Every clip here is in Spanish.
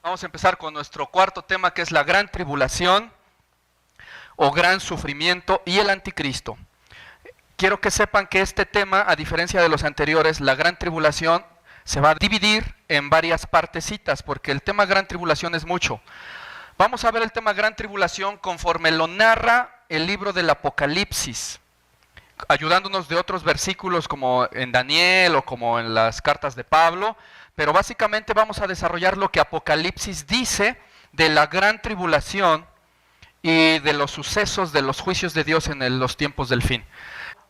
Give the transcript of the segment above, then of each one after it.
Vamos a empezar con nuestro cuarto tema, que es la gran tribulación o gran sufrimiento y el anticristo. Quiero que sepan que este tema, a diferencia de los anteriores, la gran tribulación, se va a dividir en varias partecitas, porque el tema gran tribulación es mucho. Vamos a ver el tema gran tribulación conforme lo narra el libro del Apocalipsis, ayudándonos de otros versículos como en Daniel o como en las cartas de Pablo, pero básicamente vamos a desarrollar lo que Apocalipsis dice de la gran tribulación y de los sucesos de los juicios de Dios en los tiempos del fin.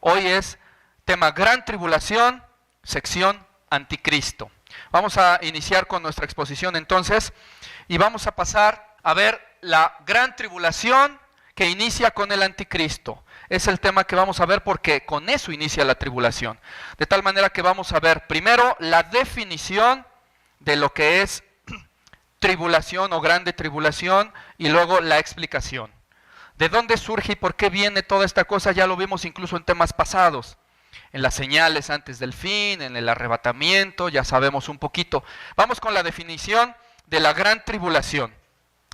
Hoy es tema gran tribulación, sección anticristo. Vamos a iniciar con nuestra exposición entonces y vamos a pasar a ver la gran tribulación que inicia con el anticristo. Es el tema que vamos a ver porque con eso inicia la tribulación. De tal manera que vamos a ver primero la definición de lo que es tribulación o grande tribulación y luego la explicación. ¿De dónde surge y por qué viene toda esta cosa? Ya lo vimos incluso en temas pasados. En las señales antes del fin, en el arrebatamiento, ya sabemos un poquito. Vamos con la definición de la gran tribulación.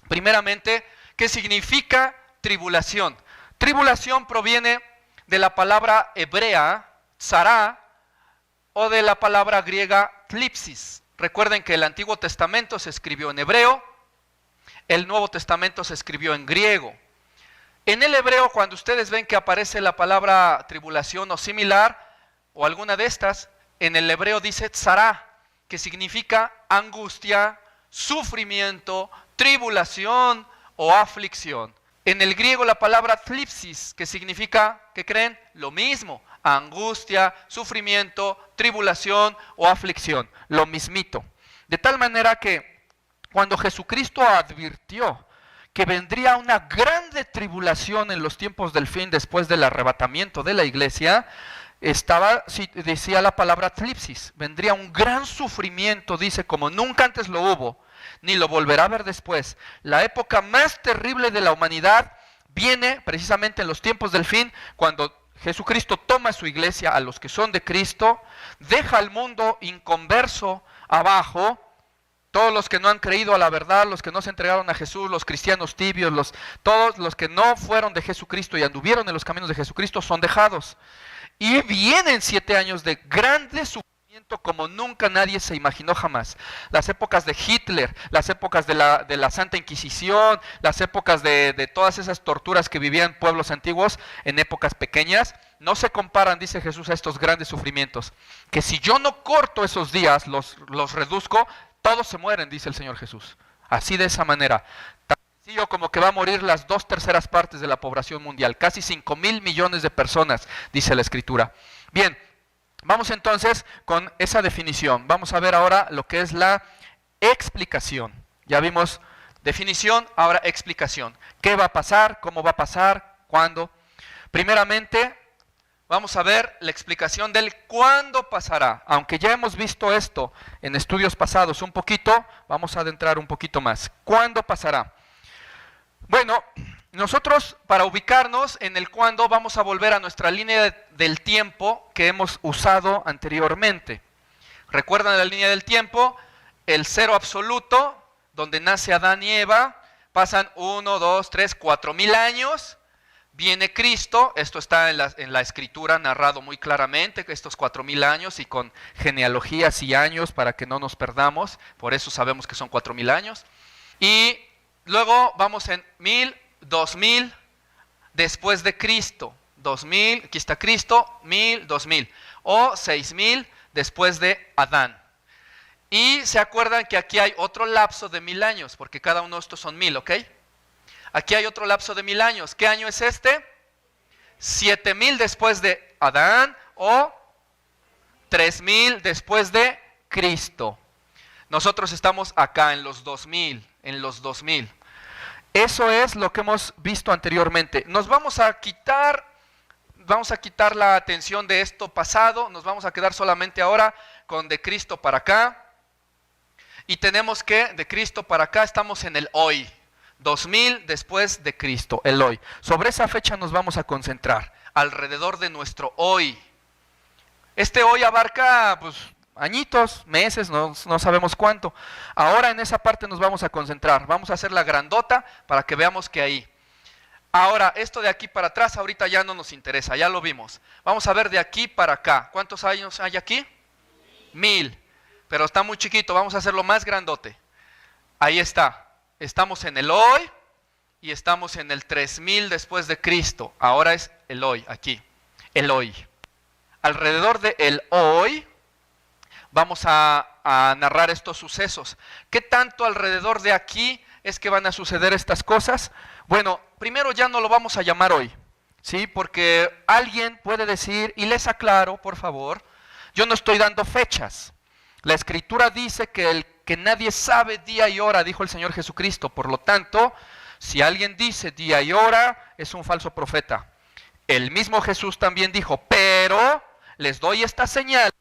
Primeramente, ¿qué significa tribulación? Tribulación proviene de la palabra hebrea, tsará, o de la palabra griega tlipsis. Recuerden que el Antiguo Testamento se escribió en hebreo, el Nuevo Testamento se escribió en griego. En el hebreo, cuando ustedes ven que aparece la palabra tribulación o similar, o alguna de estas, en el hebreo dice tsará, que significa angustia, sufrimiento, tribulación o aflicción. En el griego la palabra tlipsis, que significa, ¿qué creen? Lo mismo, angustia, sufrimiento, tribulación o aflicción, lo mismito. De tal manera que cuando Jesucristo advirtió que vendría una grande tribulación en los tiempos del fin después del arrebatamiento de la iglesia, decía la palabra tlipsis, vendría un gran sufrimiento, dice, como nunca antes lo hubo, ni lo volverá a ver después. La época más terrible de la humanidad viene precisamente en los tiempos del fin, cuando Jesucristo toma a su iglesia, a los que son de Cristo, deja al mundo inconverso abajo, todos los que no han creído a la verdad, los que no se entregaron a Jesús, los cristianos tibios, todos los que no fueron de Jesucristo y anduvieron en los caminos de Jesucristo son dejados. Y vienen 7 años de grande sufrimiento como nunca nadie se imaginó jamás. Las épocas de Hitler, las épocas de la Santa Inquisición, las épocas de todas esas torturas que vivían pueblos antiguos en épocas pequeñas, no se comparan, dice Jesús, a estos grandes sufrimientos. Que si yo no corto esos días, los reduzco, todos se mueren, dice el Señor Jesús. Así de esa manera. Tan sencillo como que va a morir las 2/3 partes de la población mundial. Casi 5,000 millones de personas, dice la Escritura. Bien, vamos entonces con esa definición. Vamos a ver ahora lo que es la explicación. Ya vimos definición, ahora explicación. ¿Qué va a pasar? ¿Cómo va a pasar? ¿Cuándo? Primeramente, vamos a ver la explicación del cuándo pasará. Aunque ya hemos visto esto en estudios pasados un poquito, vamos a adentrar un poquito más. ¿Cuándo pasará? Bueno, nosotros para ubicarnos en el cuándo vamos a volver a nuestra línea del tiempo que hemos usado anteriormente. ¿Recuerdan la línea del tiempo? El cero absoluto, donde nace Adán y Eva, pasan 1, 2, 3, 4,000 años. Viene Cristo, esto está en la Escritura narrado muy claramente, estos 4,000 años y con genealogías y años para que no nos perdamos, por eso sabemos que son 4,000 años. Y luego vamos en 1000, 2000, después de Cristo, 2000, aquí está Cristo, 1000, 2000, o 6000 después de Adán. Y se acuerdan que aquí hay otro lapso de 1000 años, porque cada uno de estos son 1000, ¿ok? Aquí hay otro lapso de 1000 años. ¿Qué año es este? 7000 después de Adán o 3000 después de Cristo. Nosotros estamos acá en los 2000, Eso es lo que hemos visto anteriormente. Nos vamos a quitar la atención de esto pasado, nos vamos a quedar solamente ahora con de Cristo para acá. Y tenemos que, de Cristo para acá, estamos en el hoy. 2000 después de Cristo, el hoy. Sobre esa fecha nos vamos a concentrar, alrededor de nuestro hoy. Este hoy abarca, pues, añitos, meses, no sabemos cuánto. Ahora en esa parte nos vamos a concentrar, vamos a hacer la grandota para que veamos que ahí. Ahora, esto de aquí para atrás ahorita ya no nos interesa, ya lo vimos. Vamos a ver de aquí para acá. ¿Cuántos años hay aquí? 1000. Pero está muy chiquito, vamos a hacerlo más grandote. Ahí está. Estamos en el hoy y estamos en el 3000 después de Cristo. Ahora es el hoy, aquí. El hoy. Alrededor de el hoy vamos a narrar estos sucesos. ¿Qué tanto alrededor de aquí es que van a suceder estas cosas? Bueno, primero ya no lo vamos a llamar hoy, ¿sí? Porque alguien puede decir, y les aclaro, por favor, yo no estoy dando fechas. La Escritura dice que nadie sabe día y hora, dijo el Señor Jesucristo. Por lo tanto, si alguien dice día y hora, es un falso profeta. El mismo Jesús también dijo, pero les doy esta señal,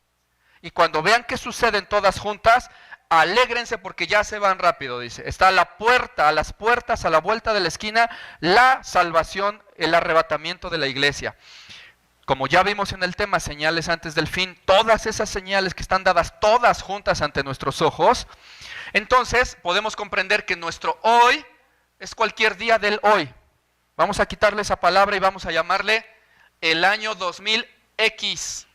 y cuando vean que suceden todas juntas, alégrense porque ya se van rápido, dice. Está a la puerta, a las puertas, a la vuelta de la esquina, la salvación, el arrebatamiento de la iglesia. Como ya vimos en el tema, señales antes del fin, todas esas señales que están dadas todas juntas ante nuestros ojos, entonces podemos comprender que nuestro hoy es cualquier día del hoy. Vamos a quitarle esa palabra y vamos a llamarle el año 2000X.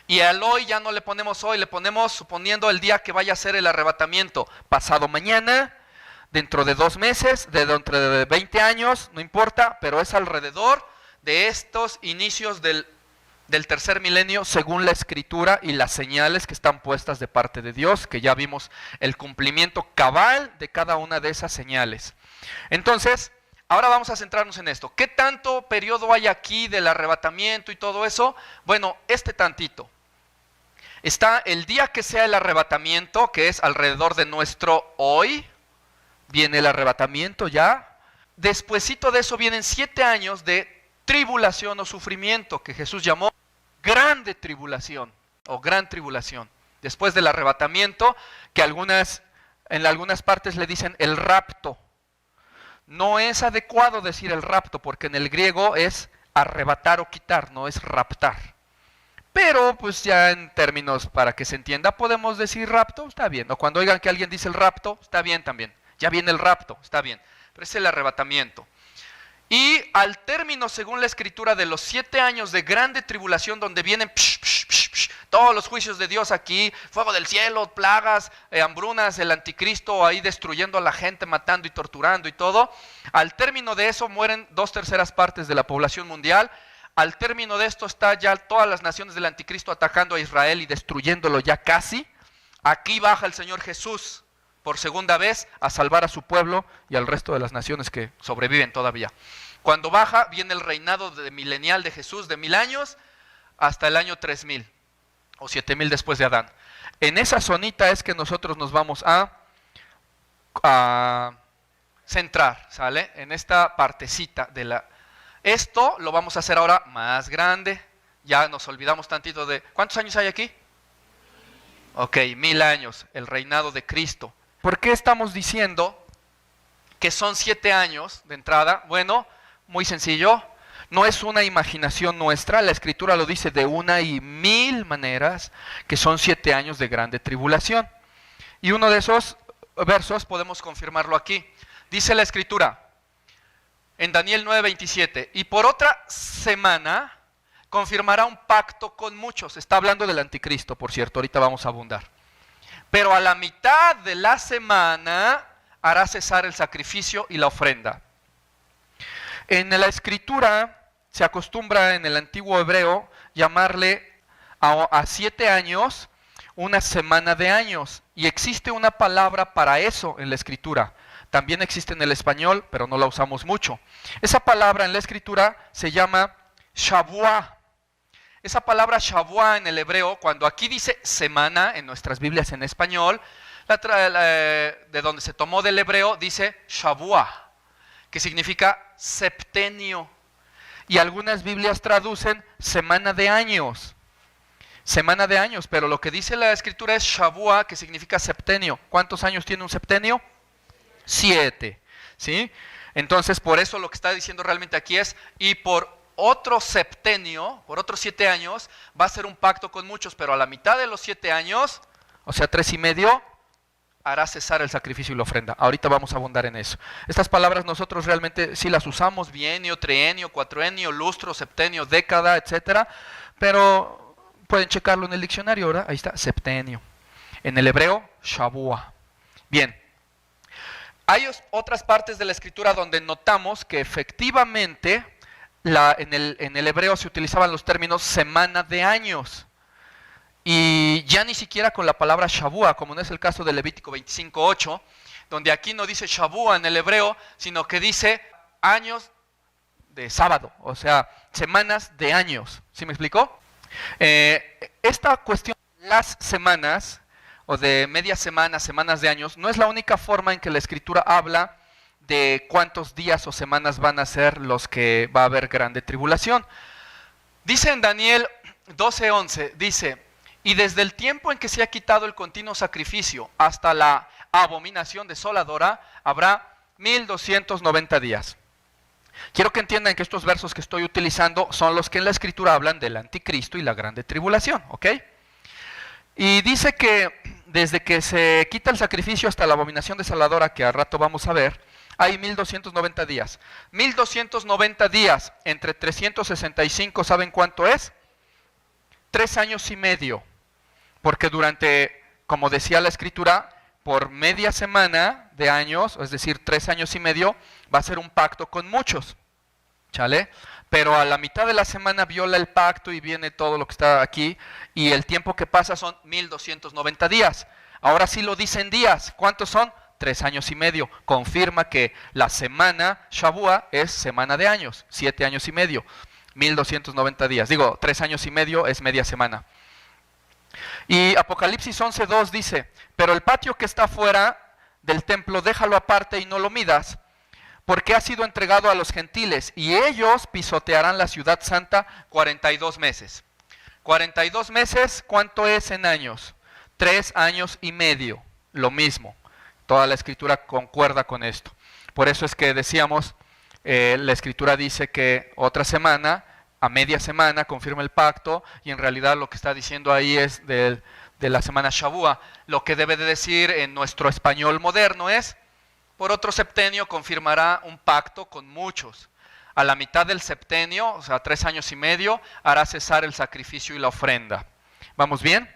Y al hoy ya no le ponemos hoy, le ponemos suponiendo el día que vaya a ser el arrebatamiento. Pasado mañana, dentro de 2 meses, dentro de 20 años, no importa, pero es alrededor de estos inicios del tercer milenio según la Escritura y las señales que están puestas de parte de Dios, que ya vimos el cumplimiento cabal de cada una de esas señales. Entonces, ahora vamos a centrarnos en esto. ¿Qué tanto periodo hay aquí del arrebatamiento y todo eso? Bueno, este tantito. Está el día que sea el arrebatamiento, que es alrededor de nuestro hoy. Viene el arrebatamiento ya. Despuesito de eso vienen 7 años de tribulación o sufrimiento, que Jesús llamó grande tribulación o gran tribulación. Después del arrebatamiento, que en algunas partes le dicen el rapto. No es adecuado decir el rapto, porque en el griego es arrebatar o quitar, no es raptar. Pero pues ya en términos para que se entienda, podemos decir rapto, está bien. O cuando oigan que alguien dice el rapto, está bien también. Ya viene el rapto, está bien. Pero es el arrebatamiento. Y al término, según la Escritura, de los 7 años de grande tribulación, donde vienen todos los juicios de Dios aquí, fuego del cielo, plagas, hambrunas, el anticristo ahí destruyendo a la gente, matando y torturando y todo. Al término de eso mueren 2/3 partes de la población mundial. Al término de esto está ya todas las naciones del anticristo atacando a Israel y destruyéndolo ya casi. Aquí baja el Señor Jesús por segunda vez a salvar a su pueblo y al resto de las naciones que sobreviven todavía. Cuando baja viene el reinado milenial de Jesús de 1000 años hasta el año 3000 o 7000 después de Adán. En esa zonita es que nosotros nos vamos a centrar, ¿sale? En esta partecita de la... Esto lo vamos a hacer ahora más grande. Ya nos olvidamos tantito de... ¿Cuántos años hay aquí? Ok, 1000 años, el reinado de Cristo. ¿Por qué estamos diciendo que son 7 años de entrada? Bueno, muy sencillo. No es una imaginación nuestra, la Escritura lo dice de una y 1000 maneras, que son 7 años de grande tribulación. Y uno de esos versos podemos confirmarlo aquí. Dice la Escritura, en Daniel 9:27, y por otra semana confirmará un pacto con muchos. Está hablando del anticristo, por cierto, ahorita vamos a abundar. Pero a la mitad de la semana hará cesar el sacrificio y la ofrenda. En la Escritura se acostumbra en el antiguo hebreo llamarle a 7 años una semana de años. Y existe una palabra para eso en la Escritura. También existe en el español, pero no la usamos mucho. Esa palabra en la Escritura se llama Shavuá. Esa palabra Shavuá en el hebreo, cuando aquí dice semana en nuestras Biblias en español, de donde se tomó del hebreo, dice Shavuá, que significa septenio. Y algunas Biblias traducen semana de años. Semana de años, pero lo que dice la Escritura es Shavuá, que significa septenio. ¿Cuántos años tiene un septenio? 7, ¿sí? Entonces, por eso lo que está diciendo realmente aquí es, y por otro septenio, por otros 7 años, va a hacer un pacto con muchos, pero a la mitad de los 7 años, o sea, 3 y medio, hará cesar el sacrificio y la ofrenda. Ahorita vamos a abundar en eso. Estas palabras nosotros realmente sí las usamos, bienio, trienio, cuatrienio, lustro, septenio, década, etcétera, pero pueden checarlo en el diccionario, ¿verdad? Ahí está, septenio. En el hebreo, shavua. Bien. Hay otras partes de la escritura donde notamos que efectivamente en el hebreo se utilizaban los términos semana de años. Y ya ni siquiera con la palabra Shavua, como no es el caso de Levítico 25:8, donde aquí no dice Shavua en el hebreo, sino que dice años de sábado, o sea, semanas de años. ¿Sí me explicó? Esta cuestión de las semanas, o de media semana, semanas de años, no es la única forma en que la Escritura habla de cuántos días o semanas van a ser los que va a haber grande tribulación. Dice en Daniel 12:11, dice: y desde el tiempo en que se ha quitado el continuo sacrificio hasta la abominación desoladora, habrá 1290 días. Quiero que entiendan que estos versos que estoy utilizando son los que en la Escritura hablan del anticristo y la grande tribulación, ¿ok? Y dice que desde que se quita el sacrificio hasta la abominación desoladora, que al rato vamos a ver, hay 1290 días. 1290 días entre 365, ¿saben cuánto es? 3 años y medio. Porque durante, como decía la Escritura, por media semana de años, es decir, 3 años y medio, va a ser un pacto con muchos, ¿chale? Pero a la mitad de la semana viola el pacto y viene todo lo que está aquí, y el tiempo que pasa son 1290 días. Ahora sí lo dicen días, ¿cuántos son? 3 años y medio. Confirma que la semana Shavua es semana de años, 7 años y medio, 1290 días. Digo, 3 años y medio es media semana. Y Apocalipsis 11:2 dice: pero el patio que está fuera del templo déjalo aparte y no lo midas, porque ha sido entregado a los gentiles, y ellos pisotearán la ciudad santa 42 meses. 42 meses, ¿cuánto es en años? 3 años y medio, lo mismo. Toda la Escritura concuerda con esto. Por eso es que decíamos, la Escritura dice que otra semana, a media semana, confirma el pacto, y en realidad lo que está diciendo ahí es de la semana Shavua. Lo que debe de decir en nuestro español moderno es: por otro septenio confirmará un pacto con muchos. A la mitad del septenio, o sea, 3 años y medio, hará cesar el sacrificio y la ofrenda. ¿Vamos bien?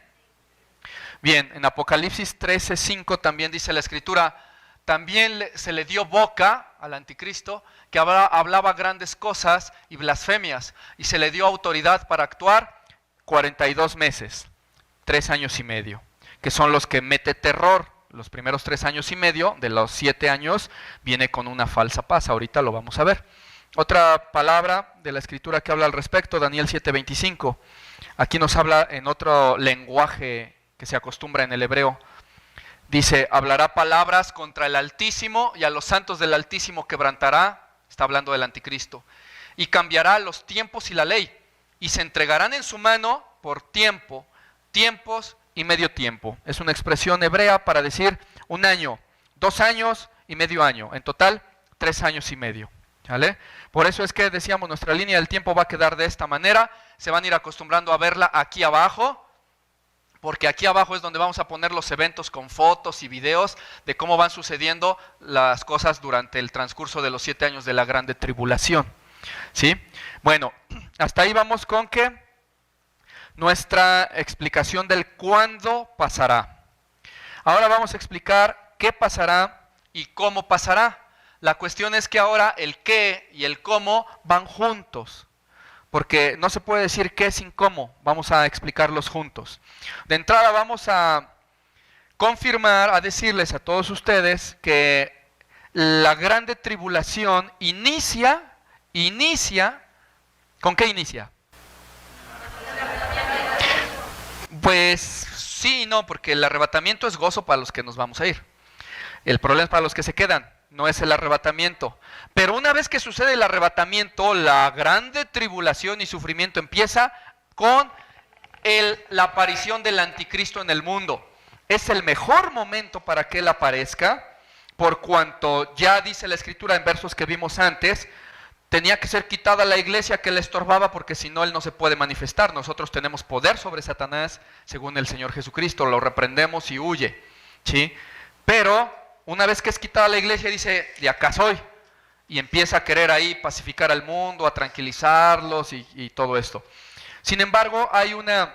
Bien, en Apocalipsis 13:5 también dice la Escritura: también se le dio boca al anticristo, que hablaba grandes cosas y blasfemias, y se le dio autoridad para actuar 42 meses, 3 años y medio, que son los que mete terror. Los primeros 3 años y medio, de los 7 años, viene con una falsa paz. Ahorita lo vamos a ver. Otra palabra de la Escritura que habla al respecto, Daniel 7:25. Aquí nos habla en otro lenguaje que se acostumbra en el hebreo. Dice: hablará palabras contra el Altísimo, y a los santos del Altísimo quebrantará. Está hablando del anticristo. Y cambiará los tiempos y la ley, y se entregarán en su mano por tiempo, tiempos y medio tiempo. Es una expresión hebrea para decir 1 año, 2 años y medio año. En total, 3 años y medio. ¿Vale? Por eso es que decíamos, nuestra línea del tiempo va a quedar de esta manera. Se van a ir acostumbrando a verla aquí abajo, porque aquí abajo es donde vamos a poner los eventos con fotos y videos de cómo van sucediendo las cosas durante el transcurso de los 7 años de la grande tribulación. ¿Sí? Bueno, hasta ahí vamos con que nuestra explicación del cuándo pasará. Ahora vamos a explicar qué pasará y cómo pasará. La cuestión es que ahora el qué y el cómo van juntos, porque no se puede decir qué sin cómo. Vamos a explicarlos juntos. De entrada vamos a confirmar, a decirles a todos ustedes que la grande tribulación inicia, ¿con qué inicia? Pues sí y no, porque el arrebatamiento es gozo para los que nos vamos a ir. El problema es para los que se quedan, no es el arrebatamiento. Pero una vez que sucede el arrebatamiento, la grande tribulación y sufrimiento empieza con la aparición del anticristo en el mundo. Es el mejor momento para que él aparezca, por cuanto ya dice la Escritura en versos que vimos antes: tenía que ser quitada la iglesia que le estorbaba, porque si no, él no se puede manifestar. Nosotros tenemos poder sobre Satanás, según el Señor Jesucristo, lo reprendemos y huye, ¿sí? Pero una vez que es quitada la iglesia, dice, de acá soy, y empieza a querer ahí pacificar al mundo, a tranquilizarlos y todo esto. Sin embargo, hay una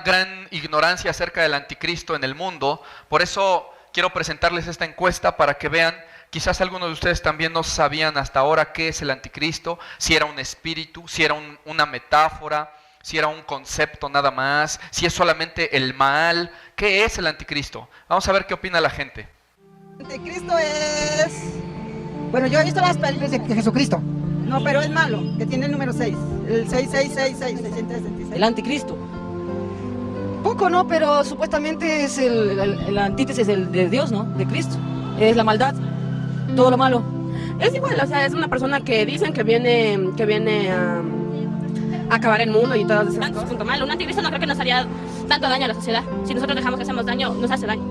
gran ignorancia acerca del anticristo en el mundo. Por eso quiero presentarles esta encuesta para que vean. Quizás algunos de ustedes también no sabían hasta ahora qué es el anticristo, si era un espíritu, si era una metáfora, si era un concepto nada más, si es solamente el mal. ¿Qué es el anticristo? Vamos a ver qué opina la gente. El anticristo es... Bueno, yo he visto las películas de Jesucristo. No, pero es malo, que tiene el número 6. El 6666, 666. El anticristo. Poco, ¿no? Pero supuestamente es el antítesis de Dios, ¿no? De Cristo. Es la maldad, todo lo malo. Es igual, o sea, es una persona que dicen que viene a acabar el mundo y todo eso. Punto malo. Un anticristo no creo que nos haría tanto daño a la sociedad. Si nosotros dejamos que hacemos daño, nos hace daño.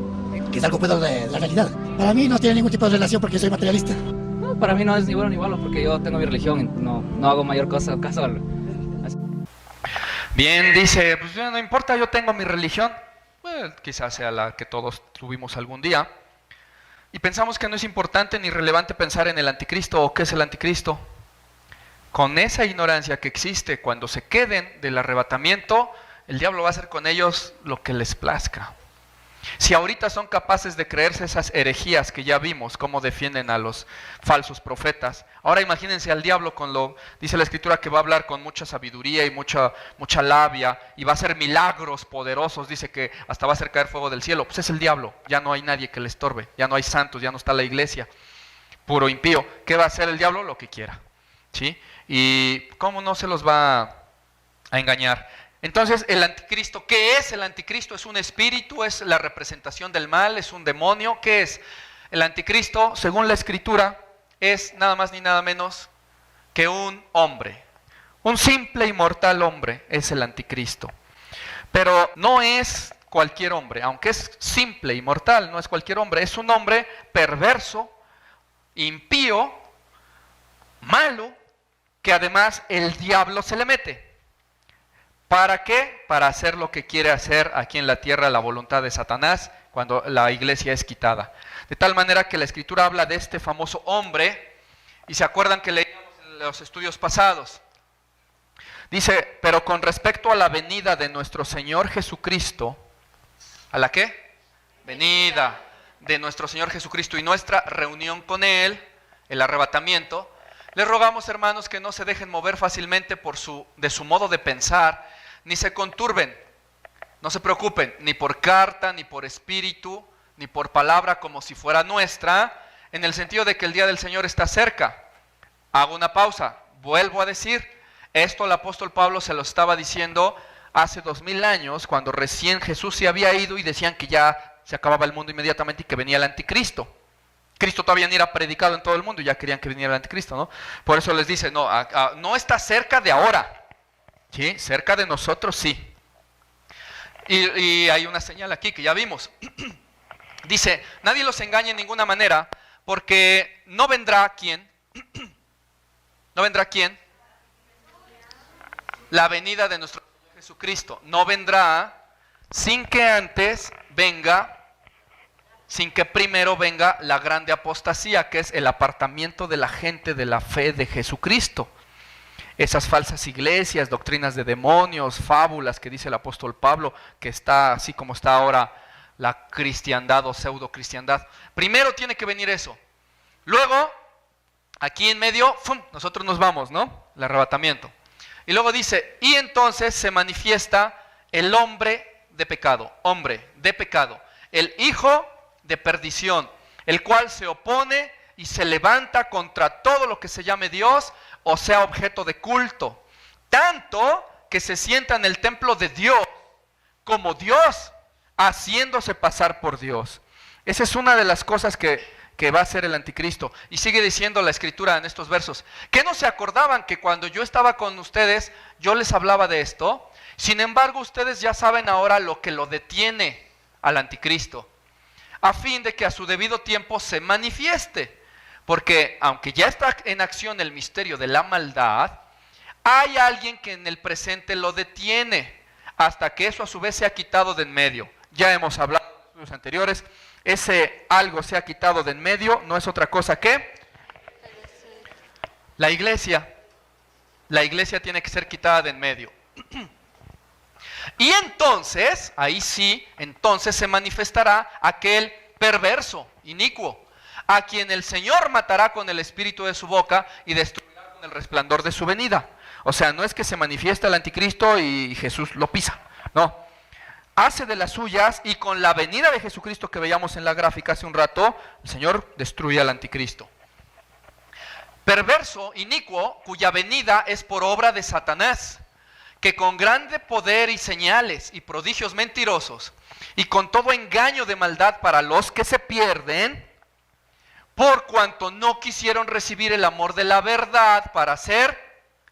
Que es algo fuera de la realidad. Para mí no tiene ningún tipo de relación porque soy materialista. No, para mí no es ni bueno ni malo porque yo tengo mi religión y no hago mayor caso al... Bien, dice, pues no importa, yo tengo mi religión. Bueno, quizás sea la que todos tuvimos algún día. Y pensamos que no es importante ni relevante pensar en el anticristo o qué es el anticristo. Con esa ignorancia que existe, cuando se queden del arrebatamiento, el diablo va a hacer con ellos lo que les plazca. Si ahorita son capaces de creerse esas herejías que ya vimos, cómo defienden a los falsos profetas, ahora imagínense al diablo dice la escritura que va a hablar con mucha sabiduría y mucha labia, y va a hacer milagros poderosos, dice que hasta va a hacer caer fuego del cielo. Pues es el diablo, ya no hay nadie que le estorbe, ya no hay santos, ya no está la iglesia, puro impío. ¿Qué va a hacer el diablo? Lo que quiera, ¿sí? Y cómo no se los va a engañar. Entonces, el anticristo, ¿qué es el anticristo? ¿Es un espíritu? ¿Es la representación del mal? ¿Es un demonio? ¿Qué es? El anticristo, según la escritura, es nada más ni nada menos que un hombre. Un simple y mortal hombre es el anticristo. Pero no es cualquier hombre, aunque es simple y mortal, no es cualquier hombre. Es un hombre perverso, impío, malo, que además el diablo se le mete. ¿Para qué? Para hacer lo que quiere hacer aquí en la tierra, la voluntad de Satanás, cuando la iglesia es quitada. De tal manera que la escritura habla de este famoso hombre, y se acuerdan que leíamos en los estudios pasados. Dice, pero con respecto a la venida de nuestro Señor Jesucristo, ¿a la qué? Venida de nuestro Señor Jesucristo y nuestra reunión con Él, el arrebatamiento, les rogamos, hermanos, que no se dejen mover fácilmente de su modo de pensar, ni se conturben, no se preocupen, ni por carta, ni por espíritu, ni por palabra como si fuera nuestra, en el sentido de que el día del Señor está cerca. Hago una pausa, vuelvo a decir, esto el apóstol Pablo se lo estaba diciendo hace 2000 años, cuando recién Jesús se había ido y decían que ya se acababa el mundo inmediatamente y que venía el anticristo. Cristo todavía ni era predicado en todo el mundo y ya querían que viniera el anticristo, ¿no? Por eso les dice, no está cerca de ahora, ¿sí? Cerca de nosotros sí. Y hay una señal aquí que ya vimos. Dice, nadie los engañe en ninguna manera, porque no vendrá ¿quién? ¿No vendrá quién? La venida de nuestro Señor Jesucristo. No vendrá sin que antes venga, sin que primero venga la grande apostasía, que es el apartamiento de la gente de la fe de Jesucristo. Esas falsas iglesias, doctrinas de demonios, fábulas que dice el apóstol Pablo, que está así como está ahora la cristiandad o pseudo cristiandad. Primero tiene que venir eso. Luego, aquí en medio, ¡fum!, nosotros nos vamos, ¿no? El arrebatamiento. Y luego dice, y entonces se manifiesta el hombre de pecado, el hijo de perdición, el cual se opone y se levanta contra todo lo que se llame Dios o sea objeto de culto, tanto que se sienta en el templo de Dios como Dios, haciéndose pasar por Dios. Esa es una de las cosas que va a hacer el anticristo. Y sigue diciendo la escritura en estos versos, ¿qué no se acordaban que cuando yo estaba con ustedes, yo les hablaba de esto? Sin embargo, ustedes ya saben ahora lo que lo detiene al anticristo, a fin de que a su debido tiempo se manifieste, Porque aunque ya está en acción el misterio de la maldad, hay alguien que en el presente lo detiene hasta que eso a su vez se ha quitado de en medio. Ya hemos hablado en estudios anteriores, ese algo se ha quitado de en medio, no es otra cosa que la iglesia. La iglesia tiene que ser quitada de en medio. Y entonces, ahí sí, entonces se manifestará aquel perverso, inicuo, a quien el Señor matará con el espíritu de su boca y destruirá con el resplandor de su venida. O sea, no es que se manifiesta el anticristo y Jesús lo pisa, no. Hace de las suyas y con la venida de Jesucristo que veíamos en la gráfica hace un rato, el Señor destruye al anticristo. Perverso, inicuo, cuya venida es por obra de Satanás, que con grande poder y señales y prodigios mentirosos y con todo engaño de maldad para los que se pierden, por cuanto no quisieron recibir el amor de la verdad para ser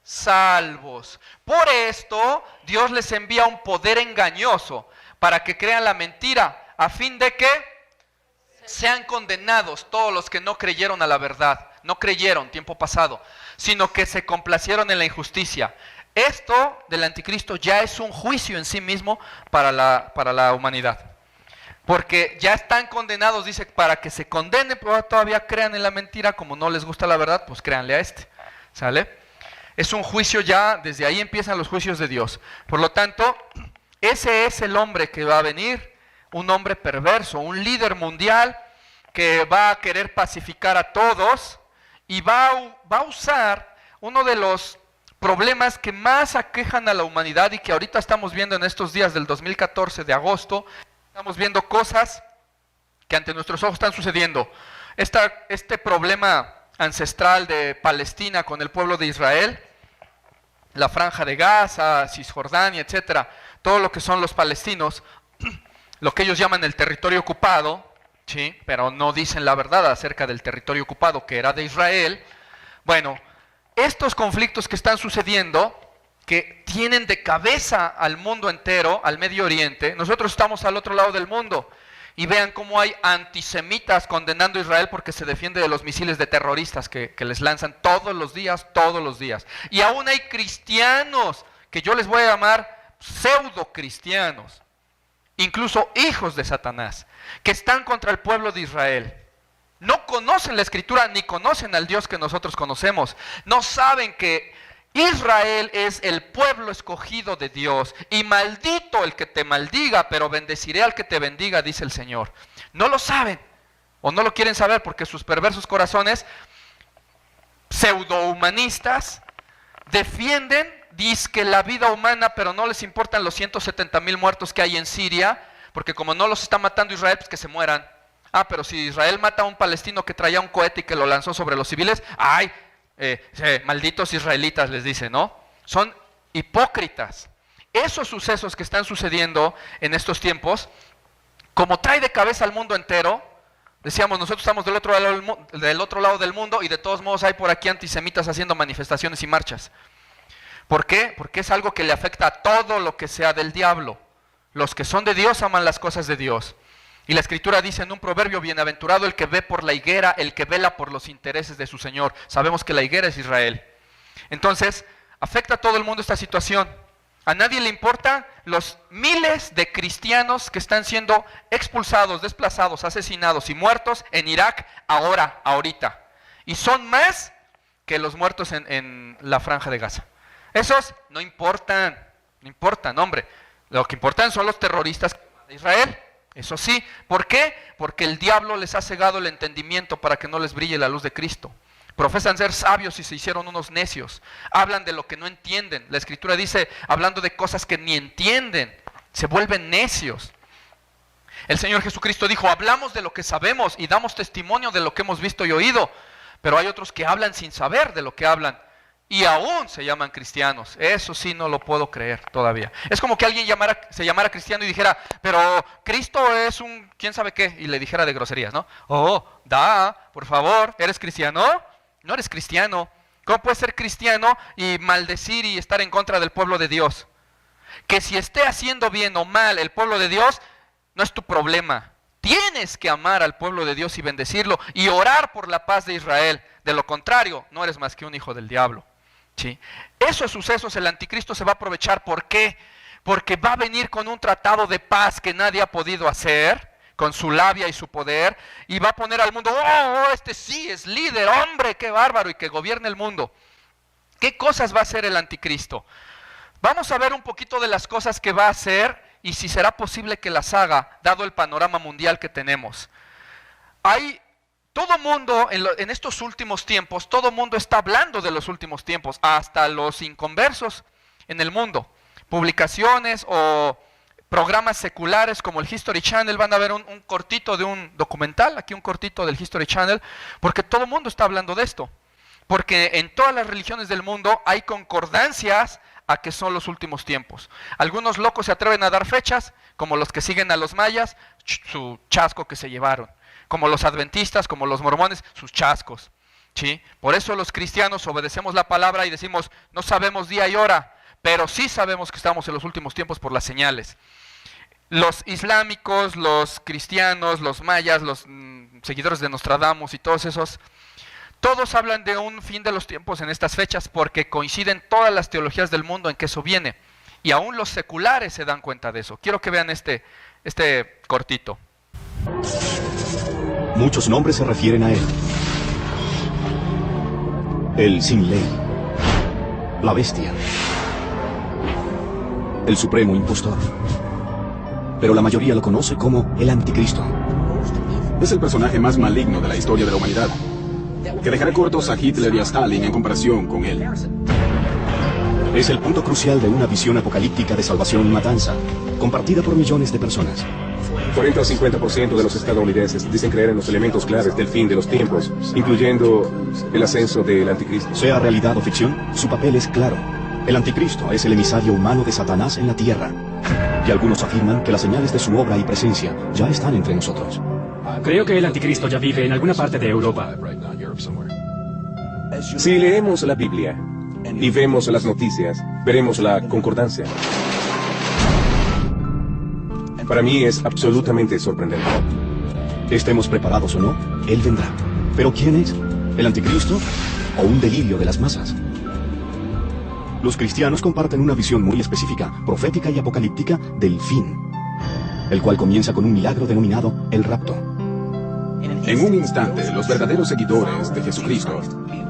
salvos. Por esto Dios les envía un poder engañoso para que crean la mentira, a fin de que sean condenados todos los que no creyeron a la verdad, no creyeron tiempo pasado, sino que se complacieron en la injusticia. Esto del anticristo ya es un juicio en sí mismo para la humanidad. Porque ya están condenados, dice, para que se condenen, pero todavía crean en la mentira, como no les gusta la verdad, pues créanle a este, ¿sale? Es un juicio ya, desde ahí empiezan los juicios de Dios. Por lo tanto, ese es el hombre que va a venir, un hombre perverso, un líder mundial que va a querer pacificar a todos y va a usar uno de los problemas que más aquejan a la humanidad y que ahorita estamos viendo en estos días del 2014 de agosto. Estamos viendo cosas que ante nuestros ojos están sucediendo. Este problema ancestral de Palestina con el pueblo de Israel, la Franja de Gaza, Cisjordania, etcétera, todo lo que son los palestinos, lo que ellos llaman el territorio ocupado, ¿sí? Pero no dicen la verdad acerca del territorio ocupado que era de Israel. Bueno, estos conflictos que están sucediendo, que tienen de cabeza al mundo entero, al Medio Oriente. Nosotros estamos al otro lado del mundo y vean cómo hay antisemitas condenando a Israel porque se defiende de los misiles de terroristas que les lanzan todos los días. Y aún hay cristianos, que yo les voy a llamar pseudo cristianos, incluso hijos de Satanás, que están contra el pueblo de Israel. No conocen la Escritura ni conocen al Dios que nosotros conocemos. No saben que Israel es el pueblo escogido de Dios, y maldito el que te maldiga, pero bendeciré al que te bendiga, dice el Señor. No lo saben, o no lo quieren saber porque sus perversos corazones pseudohumanistas defienden, dizque la vida humana, pero no les importan los 170,000 muertos que hay en Siria, porque como no los está matando Israel, pues que se mueran. Pero si Israel mata a un palestino que traía un cohete y que lo lanzó sobre los civiles, ¡ay! Malditos israelitas les dice, ¿no? Son hipócritas. Esos sucesos que están sucediendo en estos tiempos, como trae de cabeza al mundo entero, decíamos, nosotros estamos del otro lado del mundo y de todos modos hay por aquí antisemitas haciendo manifestaciones y marchas. ¿Por qué? Porque es algo que le afecta a todo lo que sea del diablo. Los que son de Dios aman las cosas de Dios. Y la Escritura dice en un proverbio, bienaventurado el que ve por la higuera, el que vela por los intereses de su Señor. Sabemos que la higuera es Israel. Entonces, afecta a todo el mundo esta situación. A nadie le importa los miles de cristianos que están siendo expulsados, desplazados, asesinados y muertos en Irak ahorita. Y son más que los muertos en la Franja de Gaza. Esos no importan, hombre. Lo que importan son los terroristas de Israel. Eso sí, ¿por qué? Porque el diablo les ha cegado el entendimiento para que no les brille la luz de Cristo. Profesan ser sabios y se hicieron unos necios. Hablan de lo que no entienden. La Escritura dice, hablando de cosas que ni entienden, se vuelven necios. El Señor Jesucristo dijo, hablamos de lo que sabemos y damos testimonio de lo que hemos visto y oído. Pero hay otros que hablan sin saber de lo que hablan. Y aún se llaman cristianos. Eso sí no lo puedo creer todavía. Es como que alguien se llamara cristiano y dijera, pero Cristo es un quién sabe qué, y le dijera de groserías, ¿no? Por favor, ¿eres cristiano? No eres cristiano. ¿Cómo puedes ser cristiano y maldecir y estar en contra del pueblo de Dios? Que si esté haciendo bien o mal el pueblo de Dios, no es tu problema. Tienes que amar al pueblo de Dios y bendecirlo y orar por la paz de Israel. De lo contrario, no eres más que un hijo del diablo. ¿Sí? Esos sucesos el anticristo se va a aprovechar. ¿Por qué? Porque va a venir con un tratado de paz que nadie ha podido hacer, con su labia y su poder, y va a poner al mundo, este sí es líder, hombre, qué bárbaro, y que gobierne el mundo. ¿Qué cosas va a hacer el anticristo? Vamos a ver un poquito de las cosas que va a hacer y si será posible que las haga, dado el panorama mundial que tenemos. Todo mundo, en estos últimos tiempos, todo mundo está hablando de los últimos tiempos, hasta los inconversos en el mundo. Publicaciones o programas seculares como el History Channel, van a ver un cortito de un documental, aquí un cortito del History Channel, porque todo el mundo está hablando de esto. Porque en todas las religiones del mundo hay concordancias a que son los últimos tiempos. Algunos locos se atreven a dar fechas, como los que siguen a los mayas, su chasco que se llevaron. Como los adventistas, como los mormones, sus chascos. ¿Sí? Por eso los cristianos obedecemos la palabra y decimos, no sabemos día y hora, pero sí sabemos que estamos en los últimos tiempos por las señales. Los islámicos, los cristianos, los mayas, los seguidores de Nostradamus y todos esos, todos hablan de un fin de los tiempos en estas fechas porque coinciden todas las teologías del mundo en que eso viene. Y aún los seculares se dan cuenta de eso. Quiero que vean este cortito. Muchos nombres se refieren a él. El sin ley, la bestia, el supremo impostor. Pero la mayoría lo conoce como el anticristo. Es el personaje más maligno de la historia de la humanidad, que dejará cortos a Hitler y a Stalin en comparación con él. Es el punto crucial de una visión apocalíptica de salvación y matanza, compartida por millones de personas. 40 o 50% de los estadounidenses dicen creer en los elementos claves del fin de los tiempos, incluyendo el ascenso del anticristo. Sea realidad o ficción, su papel es claro. El anticristo es el emisario humano de Satanás en la tierra. Y algunos afirman que las señales de su obra y presencia ya están entre nosotros. Creo que el anticristo ya vive en alguna parte de Europa. Si leemos la Biblia y vemos las noticias, veremos la concordancia. Para mí es absolutamente sorprendente. Estemos preparados o no, él vendrá. ¿Pero quién es? ¿El anticristo o un delirio de las masas? Los cristianos comparten una visión muy específica, profética y apocalíptica del fin, el cual comienza con un milagro denominado el rapto. En un instante, los verdaderos seguidores de Jesucristo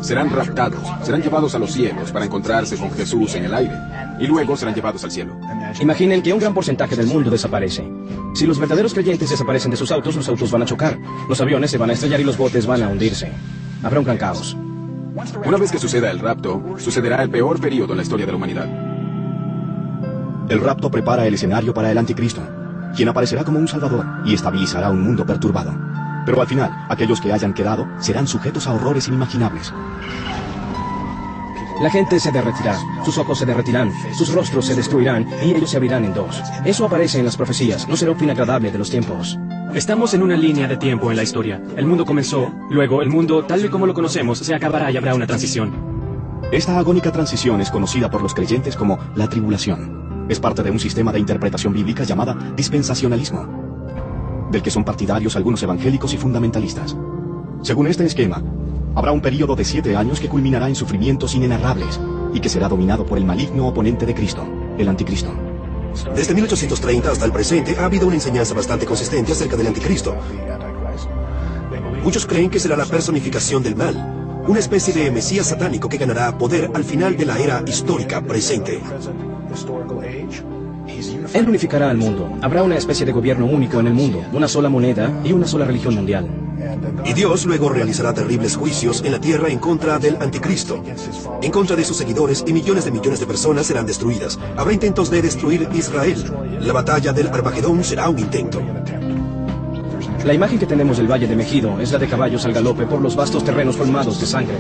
serán raptados, serán llevados a los cielos para encontrarse con Jesús en el aire, y luego serán llevados al cielo. Imaginen que un gran porcentaje del mundo desaparece. Si los verdaderos creyentes desaparecen de sus autos, los autos van a chocar, los aviones se van a estrellar y los botes van a hundirse. Habrá un gran caos. Una vez que suceda el rapto, sucederá el peor periodo en la historia de la humanidad. El rapto prepara el escenario para el anticristo, quien aparecerá como un salvador y estabilizará un mundo perturbado. Pero al final, aquellos que hayan quedado serán sujetos a horrores inimaginables. La gente se derretirá, sus ojos se derretirán, sus rostros se destruirán y ellos se abrirán en dos. Eso aparece en las profecías, no será un fin agradable de los tiempos. Estamos en una línea de tiempo en la historia. El mundo comenzó, luego el mundo, tal y como lo conocemos, se acabará y habrá una transición. Esta agónica transición es conocida por los creyentes como la tribulación. Es parte de un sistema de interpretación bíblica llamada dispensacionalismo, del que son partidarios algunos evangélicos y fundamentalistas. Según este esquema, habrá un período de 7 años que culminará en sufrimientos inenarrables y que será dominado por el maligno oponente de Cristo, el anticristo. Desde 1830 hasta el presente ha habido una enseñanza bastante consistente acerca del anticristo. Muchos creen que será la personificación del mal, una especie de mesías satánico que ganará poder al final de la era histórica presente. Él unificará al mundo. Habrá una especie de gobierno único en el mundo, una sola moneda y una sola religión mundial. Y Dios luego realizará terribles juicios en la tierra en contra del anticristo, en contra de sus seguidores, y millones de personas serán destruidas. Habrá intentos de destruir Israel. La batalla del Armagedón será un intento. La imagen que tenemos del Valle de Megido es la de caballos al galope por los vastos terrenos colmados de sangre.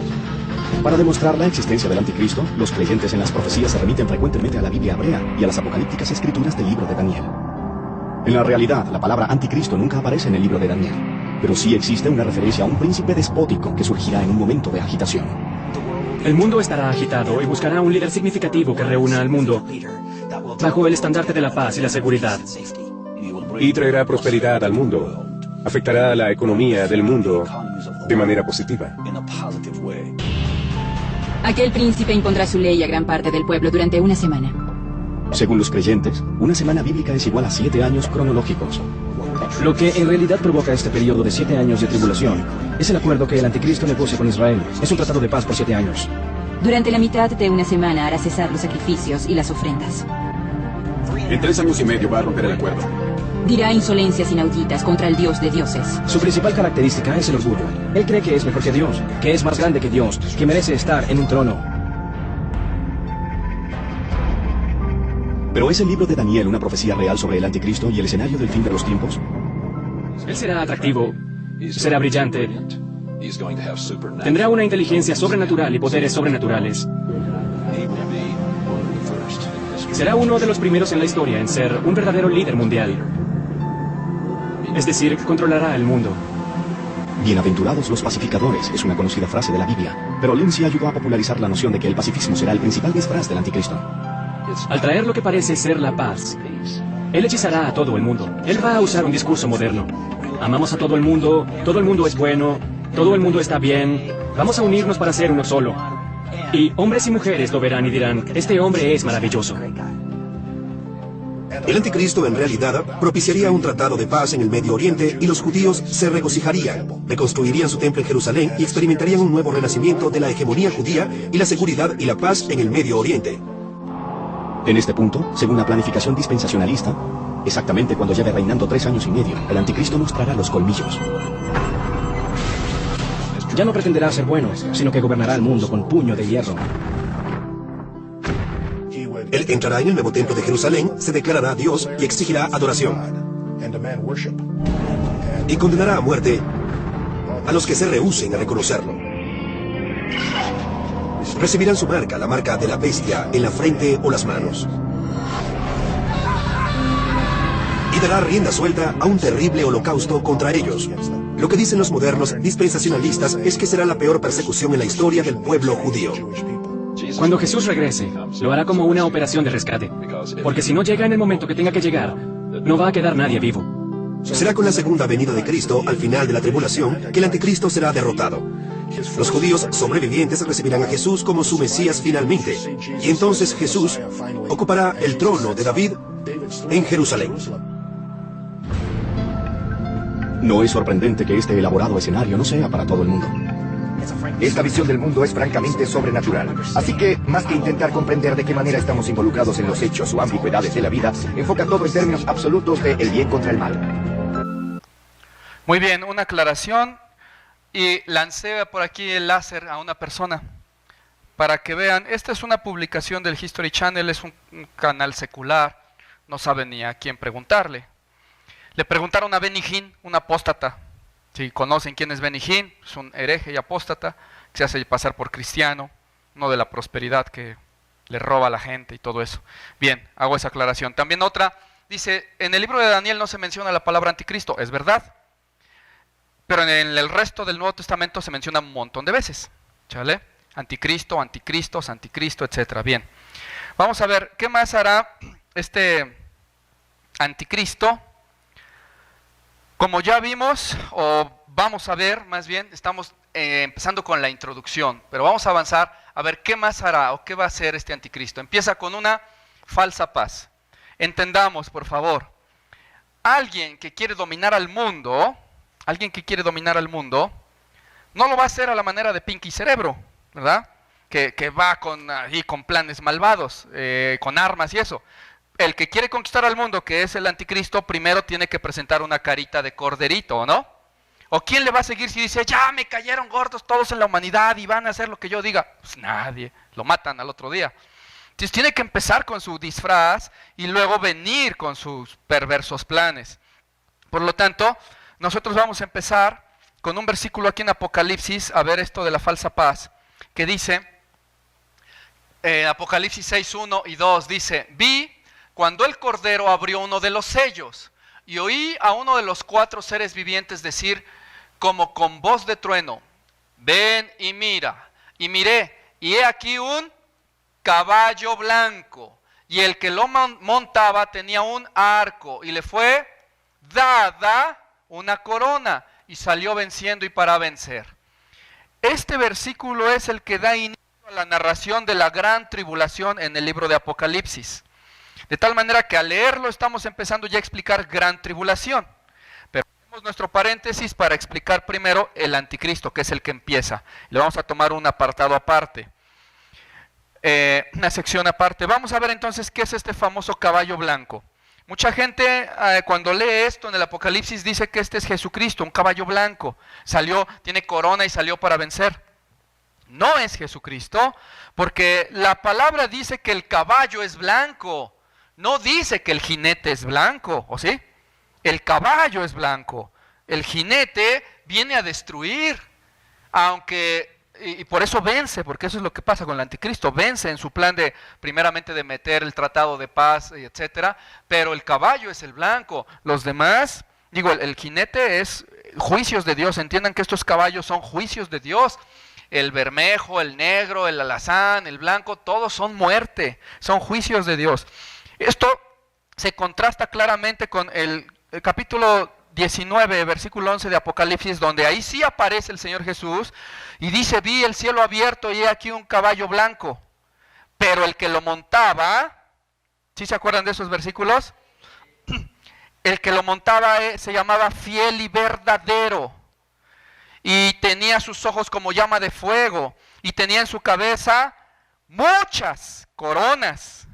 Para demostrar la existencia del anticristo, los creyentes en las profecías se remiten frecuentemente a la Biblia hebrea y a las apocalípticas escrituras del libro de Daniel. En la realidad, la palabra anticristo nunca aparece en el libro de Daniel, pero sí existe una referencia a un príncipe despótico que surgirá en un momento de agitación. El mundo estará agitado y buscará un líder significativo que reúna al mundo bajo el estandarte de la paz y la seguridad. Y traerá prosperidad al mundo. afectará a la economía del mundo de manera positiva. Aquel príncipe impondrá su ley a gran parte del pueblo durante una semana. Según los creyentes, una semana bíblica es igual a 7 años cronológicos. Lo que en realidad provoca este periodo de 7 años de tribulación es el acuerdo que el anticristo negocia con Israel. Es un tratado de paz por 7 años. Durante la mitad de una semana hará cesar los sacrificios y las ofrendas. En 3 años y medio va a romper el acuerdo. Dirá insolencias inauditas contra el Dios de dioses. Su principal característica es el orgullo. Él cree que es mejor que Dios, que es más grande que Dios, que merece estar en un trono. ¿Pero es el libro de Daniel una profecía real sobre el anticristo y el escenario del fin de los tiempos? Él será atractivo, será brillante, tendrá una inteligencia sobrenatural y poderes sobrenaturales. Será uno de los primeros en la historia en ser un verdadero líder mundial. Es decir, controlará el mundo. Bienaventurados los pacificadores es una conocida frase de la Biblia, pero Lindsay ayudó a popularizar la noción de que el pacifismo será el principal disfraz del anticristo. Al traer lo que parece ser la paz, él hechizará a todo el mundo. Él va a usar un discurso moderno. Amamos a todo el mundo es bueno, todo el mundo está bien, vamos a unirnos para ser uno solo. Y hombres y mujeres lo verán y dirán, este hombre es maravilloso. El anticristo en realidad propiciaría un tratado de paz en el Medio Oriente y los judíos se regocijarían, reconstruirían su templo en Jerusalén y experimentarían un nuevo renacimiento de la hegemonía judía y la seguridad y la paz en el Medio Oriente. En este punto, según la planificación dispensacionalista, exactamente cuando lleve reinando 3 años y medio, el anticristo mostrará los colmillos. Ya no pretenderá ser bueno, sino que gobernará el mundo con puño de hierro. Él entrará en el nuevo templo de Jerusalén, se declarará Dios y exigirá adoración. Y condenará a muerte a los que se rehúsen a reconocerlo. Recibirán su marca, la marca de la bestia, en la frente o las manos. Y dará rienda suelta a un terrible holocausto contra ellos. Lo que dicen los modernos dispensacionalistas es que será la peor persecución en la historia del pueblo judío. Cuando Jesús regrese, lo hará como una operación de rescate. Porque si no llega en el momento que tenga que llegar, no va a quedar nadie vivo. Será con la segunda venida de Cristo, al final de la tribulación, que el anticristo será derrotado. Los judíos sobrevivientes recibirán a Jesús como su Mesías finalmente. Y entonces Jesús ocupará el trono de David en Jerusalén. No es sorprendente que este elaborado escenario no sea para todo el mundo. Esta visión del mundo es francamente sobrenatural. Así que, más que intentar comprender de qué manera estamos involucrados en los hechos o ambigüedades de la vida, enfoca todo en términos absolutos de el bien contra el mal. Muy bien, una aclaración. Y lancé por aquí el láser a una persona para que vean. Esta es una publicación del History Channel, es un canal secular, no sabe ni a quién preguntarle. Le preguntaron a Benny Hinn, un apóstata. Si conocen quién es Benny Hinn, es un hereje y apóstata que se hace pasar por cristiano, uno de la prosperidad que le roba a la gente y todo eso. Bien, hago esa aclaración. También otra, dice, en el libro de Daniel no se menciona la palabra anticristo, es verdad. Pero en el resto del Nuevo Testamento se menciona un montón de veces. ¿Chale? Anticristo, anticristos, anticristo, etc. Bien. Vamos a ver, ¿qué más hará este anticristo? Como ya vimos, o vamos a ver, más bien, estamos empezando con la introducción. Pero vamos a avanzar a ver qué más hará o qué va a hacer este anticristo. Empieza con una falsa paz. Entendamos, por favor. Alguien que quiere dominar al mundo... Alguien que quiere dominar al mundo, no lo va a hacer a la manera de Pinky Cerebro, ¿verdad? Que va con planes malvados, con armas y eso. El que quiere conquistar al mundo, que es el anticristo, primero tiene que presentar una carita de corderito, ¿no? ¿O quién le va a seguir si dice, ya me cayeron gordos todos en la humanidad y van a hacer lo que yo diga? Pues nadie, lo matan al otro día. Entonces tiene que empezar con su disfraz y luego venir con sus perversos planes. Por lo tanto... Nosotros vamos a empezar con un versículo aquí en Apocalipsis, a ver esto de la falsa paz, que dice, Apocalipsis 6, 1 y 2, dice, vi cuando el Cordero abrió uno de los sellos, y oí a uno de los 4 seres vivientes decir, como con voz de trueno, ven y mira, y miré, y he aquí un caballo blanco, y el que lo montaba tenía un arco, y le fue dada una corona, y salió venciendo y para vencer. Este versículo es el que da inicio a la narración de la gran tribulación en el libro de Apocalipsis. De tal manera que al leerlo estamos empezando ya a explicar gran tribulación. Pero tenemos nuestro paréntesis para explicar primero el anticristo, que es el que empieza. Le vamos a tomar un apartado aparte, una sección aparte. Vamos a ver entonces qué es este famoso caballo blanco. Mucha gente cuando lee esto en el Apocalipsis dice que este es Jesucristo, un caballo blanco. Salió, tiene corona y salió para vencer. No es Jesucristo, porque la palabra dice que el caballo es blanco. No dice que el jinete es blanco, ¿o sí? El caballo es blanco. El jinete viene a destruir, y por eso vence, porque eso es lo que pasa con el anticristo. Vence en su plan de, primeramente, de meter el tratado de paz, etcétera, pero el caballo es el blanco. Los demás, el jinete es juicios de Dios. Entiendan que estos caballos son juicios de Dios. El bermejo, el negro, el alazán, el blanco, todos son muerte, son juicios de Dios. Esto se contrasta claramente con el capítulo 19, versículo 11 de Apocalipsis, donde ahí sí aparece el Señor Jesús y dice: vi el cielo abierto y he aquí un caballo blanco, pero el que lo montaba, ¿sí se acuerdan de esos versículos? El que lo montaba se llamaba Fiel y Verdadero, y tenía sus ojos como llama de fuego, y tenía en su cabeza muchas coronas,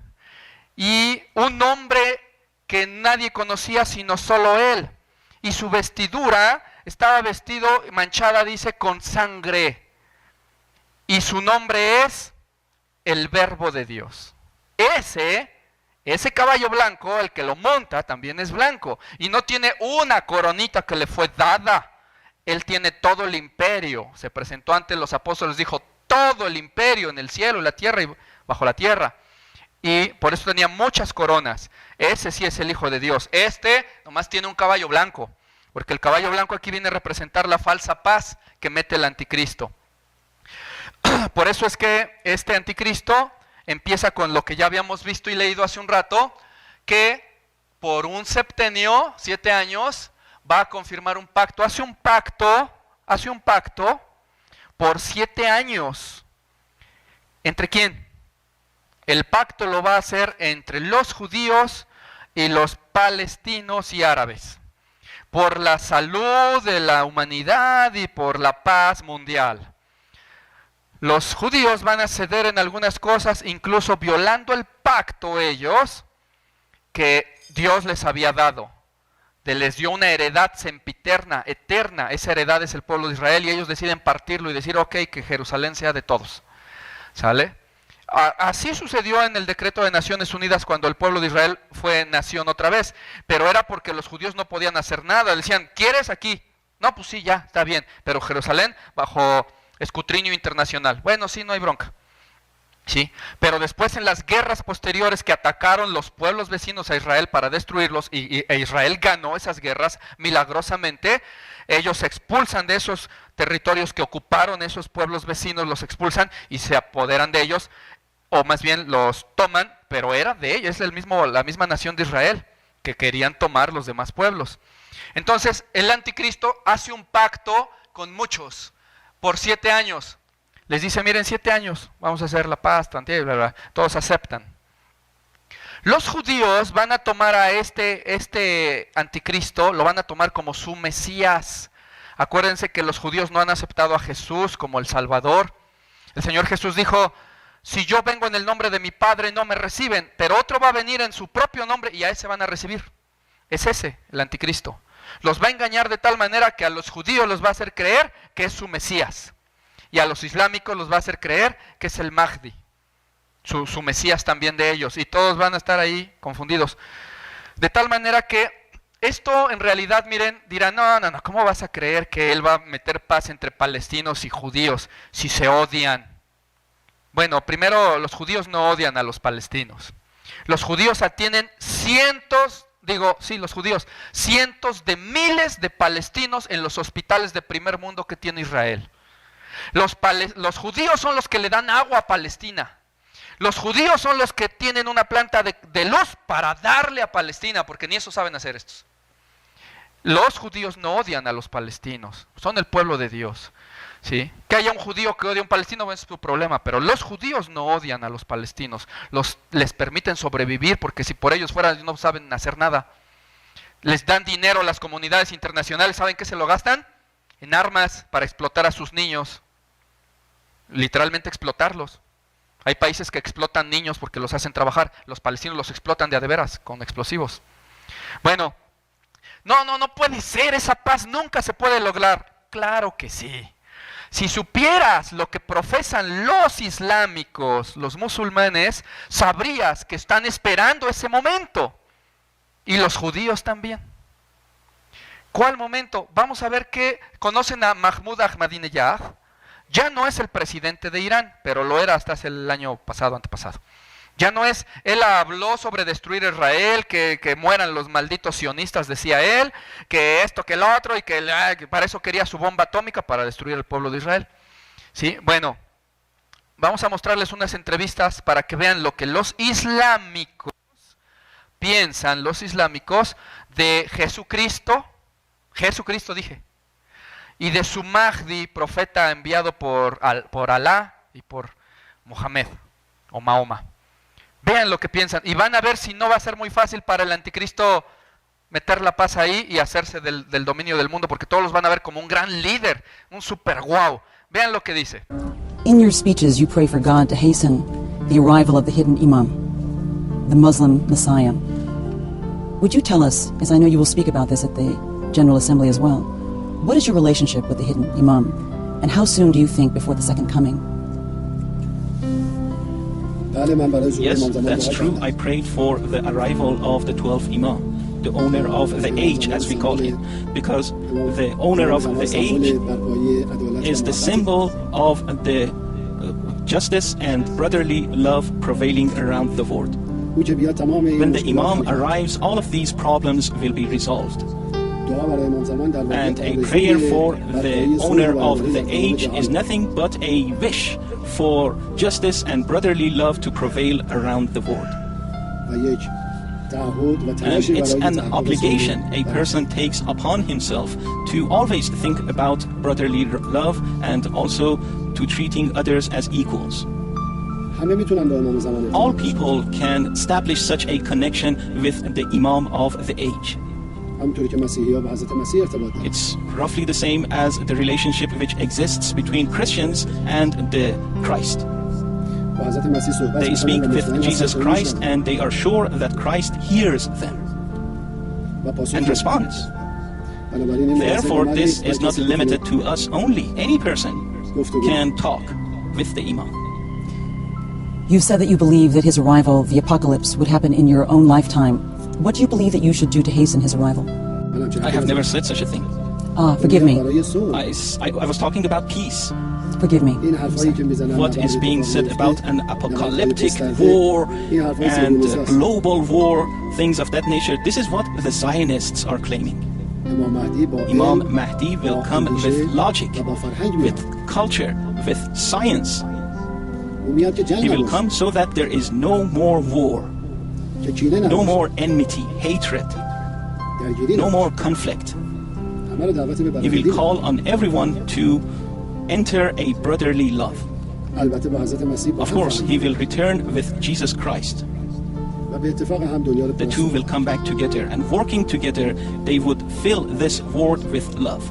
y un nombre que nadie conocía sino solo él. Y su vestidura estaba vestido, manchada, dice, con sangre. Y su nombre es el Verbo de Dios. Ese caballo blanco, el que lo monta, también es blanco. Y no tiene una coronita que le fue dada. Él tiene todo el imperio. Se presentó ante los apóstoles, dijo: todo el imperio en el cielo, en la tierra y bajo la tierra. Y por eso tenía muchas coronas. Ese sí es el Hijo de Dios. Este nomás tiene un caballo blanco, porque el caballo blanco aquí viene a representar la falsa paz que mete el anticristo. Por eso es que este anticristo empieza con lo que ya habíamos visto y leído hace un rato, que por un septenio, 7 años, va a confirmar un pacto. Hace un pacto por 7 años. ¿Entre quién? El pacto lo va a hacer entre los judíos y los palestinos y árabes, por la salud de la humanidad y por la paz mundial. Los judíos van a ceder en algunas cosas, incluso violando el pacto ellos, que Dios les había dado. Les dio una heredad sempiterna, eterna. Esa heredad es el pueblo de Israel, y ellos deciden partirlo y decir: ok, que Jerusalén sea de todos. ¿Sale? Así sucedió en el decreto de Naciones Unidas cuando el pueblo de Israel fue nación otra vez, pero era porque los judíos no podían hacer nada. Decían: ¿quieres aquí? No, pues sí, ya, está bien, pero Jerusalén bajo escrutinio internacional. Bueno, sí, no hay bronca. Sí, pero después en las guerras posteriores que atacaron los pueblos vecinos a Israel para destruirlos, e Israel ganó esas guerras milagrosamente, ellos se expulsan de esos territorios que ocuparon esos pueblos vecinos, los expulsan y se apoderan de ellos, o más bien los toman, pero era de ellos, es la misma nación de Israel que querían tomar los demás pueblos. Entonces el anticristo hace un pacto con muchos por 7 años. Les dice: miren, 7 años, vamos a hacer la paz, bla, bla, bla. Todos aceptan. Los judíos van a tomar a este anticristo, lo van a tomar como su Mesías. Acuérdense que los judíos no han aceptado a Jesús como el Salvador. El Señor Jesús dijo: si yo vengo en el nombre de mi Padre no me reciben, pero otro va a venir en su propio nombre y a ese van a recibir. Es ese, el anticristo. Los va a engañar de tal manera que a los judíos los va a hacer creer que es su Mesías. Y a los islámicos los va a hacer creer que es el Mahdi, su Mesías también de ellos, y todos van a estar ahí confundidos. De tal manera que esto en realidad, miren, dirán: no, ¿cómo vas a creer que él va a meter paz entre palestinos y judíos si se odian? Bueno, primero, los judíos no odian a los palestinos. Los judíos atienden cientos de miles de palestinos en los hospitales de primer mundo que tiene Israel. Los judíos son los que le dan agua a Palestina. Los judíos son los que tienen una planta de luz para darle a Palestina, porque ni eso saben hacer estos. Los judíos no odian a los palestinos, son el pueblo de Dios. ¿Sí? Que haya un judío que odie a un palestino es su problema, pero los judíos no odian a los palestinos, les permiten sobrevivir, porque si por ellos fuera no saben hacer nada. Les dan dinero a las comunidades internacionales, ¿saben qué se lo gastan? En armas para explotar a sus niños, literalmente explotarlos. Hay países que explotan niños porque los hacen trabajar, los palestinos los explotan de a de veras con explosivos. Bueno, no puede ser, esa paz nunca se puede lograr. Claro que sí. Si supieras lo que profesan los islámicos, los musulmanes, sabrías que están esperando ese momento. Y los judíos también. ¿Cuál momento? Vamos a ver que conocen a Mahmoud Ahmadinejad. Ya no es el presidente de Irán, pero lo era hasta hace el año pasado, antepasado. Ya no es, él habló sobre destruir Israel, que mueran los malditos sionistas, decía él, que esto, que el otro, y que para eso quería su bomba atómica para destruir el pueblo de Israel. ¿Sí? Bueno, vamos a mostrarles unas entrevistas para que vean lo que los islámicos piensan, los islámicos, de Jesucristo dije, y de su Mahdi, profeta enviado por Alá y por Mohamed o Mahoma. Vean lo que piensan y van a ver si no va a ser muy fácil para el anticristo meter la paz ahí y hacerse del dominio del mundo, porque todos los van a ver como un gran líder, un super guau. Vean lo que dice. In your speeches you pray for God to hasten the arrival of the hidden Imam, the Muslim Messiah. Would you tell us, as I know you will speak about this at the General Assembly as well, what is your relationship with the hidden Imam, and how soon do you think before the second coming? Yes, that's true. I prayed for the arrival of the 12th Imam, the owner of the age, as we call it, because the owner of the age is the symbol of the justice and brotherly love prevailing around the world. When the Imam arrives, all of these problems will be resolved. And a prayer for the owner of the age is nothing but a wish for justice and brotherly love to prevail around the world. And it's an obligation a person takes upon himself to always think about brotherly love and also to treating others as equals. All people can establish such a connection with the Imam of the age. It's roughly the same as the relationship which exists between Christians and the Christ. They speak with Jesus Christ and they are sure that Christ hears them and responds. Therefore, this is not limited to us only. Any person can talk with the Imam. You said that you believe that his arrival, the apocalypse, would happen in your own lifetime. What do you believe that you should do to hasten his arrival? I have never said such a thing. Forgive me. I was talking about peace. Forgive me. What is being said about an apocalyptic war and global war, things of that nature, this is what the Zionists are claiming. Imam Mahdi will come with logic, with culture, with science. He will come so that there is no more war, no more enmity, hatred, no more conflict. He will call on everyone to enter a brotherly love. Of course, he will return with Jesus Christ. The two will come back together, and working together, they would fill this world with love.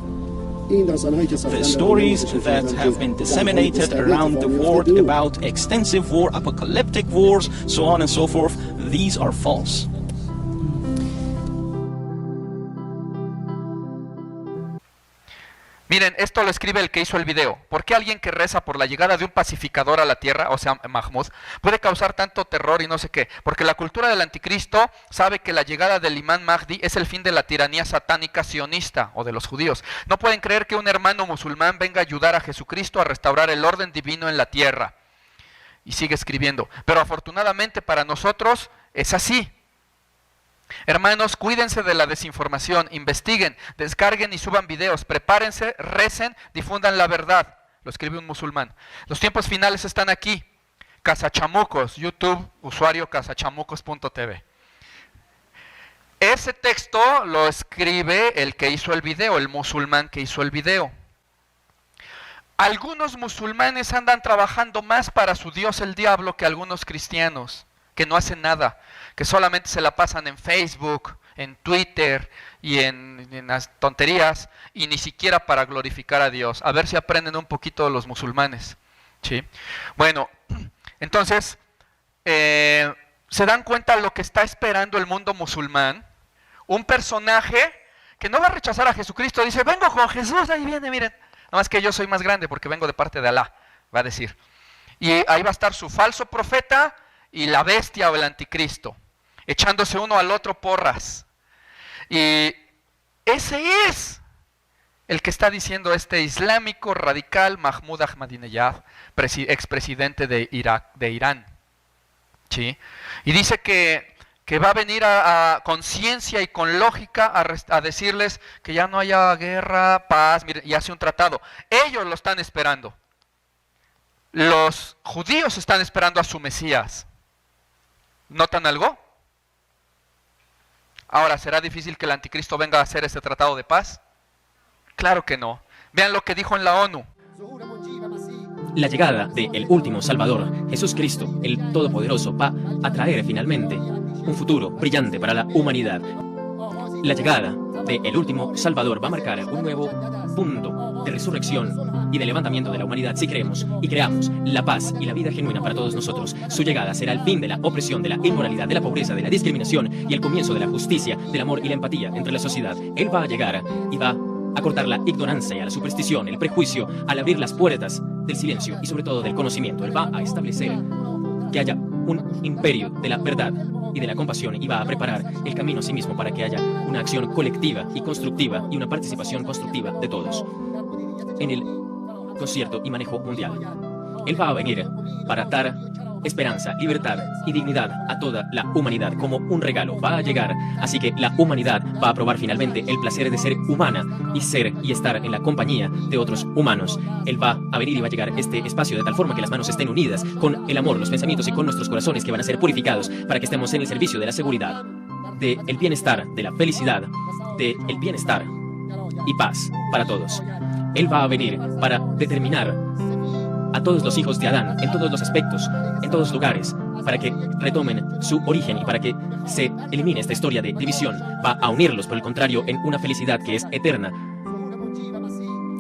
The stories that have been disseminated around the world about extensive war, apocalyptic wars, so on and so forth, these are false. Miren, esto lo escribe el que hizo el video. ¿Por qué alguien que reza por la llegada de un pacificador a la tierra, o sea, Mahmoud, puede causar tanto terror y no sé qué? Porque la cultura del anticristo sabe que la llegada del imán Mahdi es el fin de la tiranía satánica sionista o de los judíos. No pueden creer que un hermano musulmán venga a ayudar a Jesucristo a restaurar el orden divino en la tierra. Y sigue escribiendo. Pero afortunadamente para nosotros es así. Hermanos, cuídense de la desinformación, investiguen, descarguen y suban videos, prepárense, recen, difundan la verdad. Lo escribe un musulmán. Los tiempos finales están aquí. Cazachamucos, YouTube, usuario cazachamucos.tv. Ese texto lo escribe el que hizo el video, el musulmán que hizo el video. Algunos musulmanes andan trabajando más para su Dios el diablo que algunos cristianos, que no hacen nada, que solamente se la pasan en Facebook, en Twitter y en las tonterías, y ni siquiera para glorificar a Dios. A ver si aprenden un poquito de los musulmanes. ¿Sí? Bueno, entonces, ¿se dan cuenta de lo que está esperando el mundo musulmán? Un personaje que no va a rechazar a Jesucristo, dice, vengo con Jesús, ahí viene, miren. Nada más que yo soy más grande porque vengo de parte de Alá, va a decir. Y ahí va a estar su falso profeta y la bestia o el anticristo, echándose uno al otro porras. Y ese es el que está diciendo este islámico radical Mahmoud Ahmadinejad, expresidente de Irán. ¿Sí? Y dice que va a venir con ciencia y con lógica a decirles que ya no haya guerra, paz, miren, y hace un tratado. Ellos lo están esperando. Los judíos están esperando a su Mesías. ¿Notan algo? Ahora, ¿será difícil que el anticristo venga a hacer este tratado de paz? Claro que no. Vean lo que dijo en la ONU. La llegada del último Salvador, Jesús Cristo, el Todopoderoso, va a traer finalmente un futuro brillante para la humanidad. La llegada del último Salvador va a marcar un nuevo punto de resurrección y de levantamiento de la humanidad si creemos y creamos la paz y la vida genuina para todos nosotros. Su llegada será el fin de la opresión, de la inmoralidad, de la pobreza, de la discriminación y el comienzo de la justicia, del amor y la empatía entre la sociedad. Él va a llegar y va a cortar la ignorancia, la superstición, el prejuicio, al abrir las puertas del silencio y sobre todo del conocimiento. Él va a establecer que haya un imperio de la verdad y de la compasión y va a preparar el camino a sí mismo para que haya una acción colectiva y constructiva y una participación constructiva de todos en el concierto y manejo mundial. Él va a venir para dar esperanza, libertad y dignidad a toda la humanidad como un regalo. Va a llegar, así que la humanidad va a probar finalmente el placer de ser humana y ser y estar en la compañía de otros humanos. Él va a venir y va a llegar a este espacio de tal forma que las manos estén unidas con el amor, los pensamientos y con nuestros corazones que van a ser purificados para que estemos en el servicio de la seguridad, del bienestar, de la felicidad, del bienestar y paz para todos. Él va a venir para determinar a todos los hijos de Adán, en todos los aspectos, en todos lugares, para que retomen su origen y para que se elimine esta historia de división. Va a unirlos, por el contrario, en una felicidad que es eterna.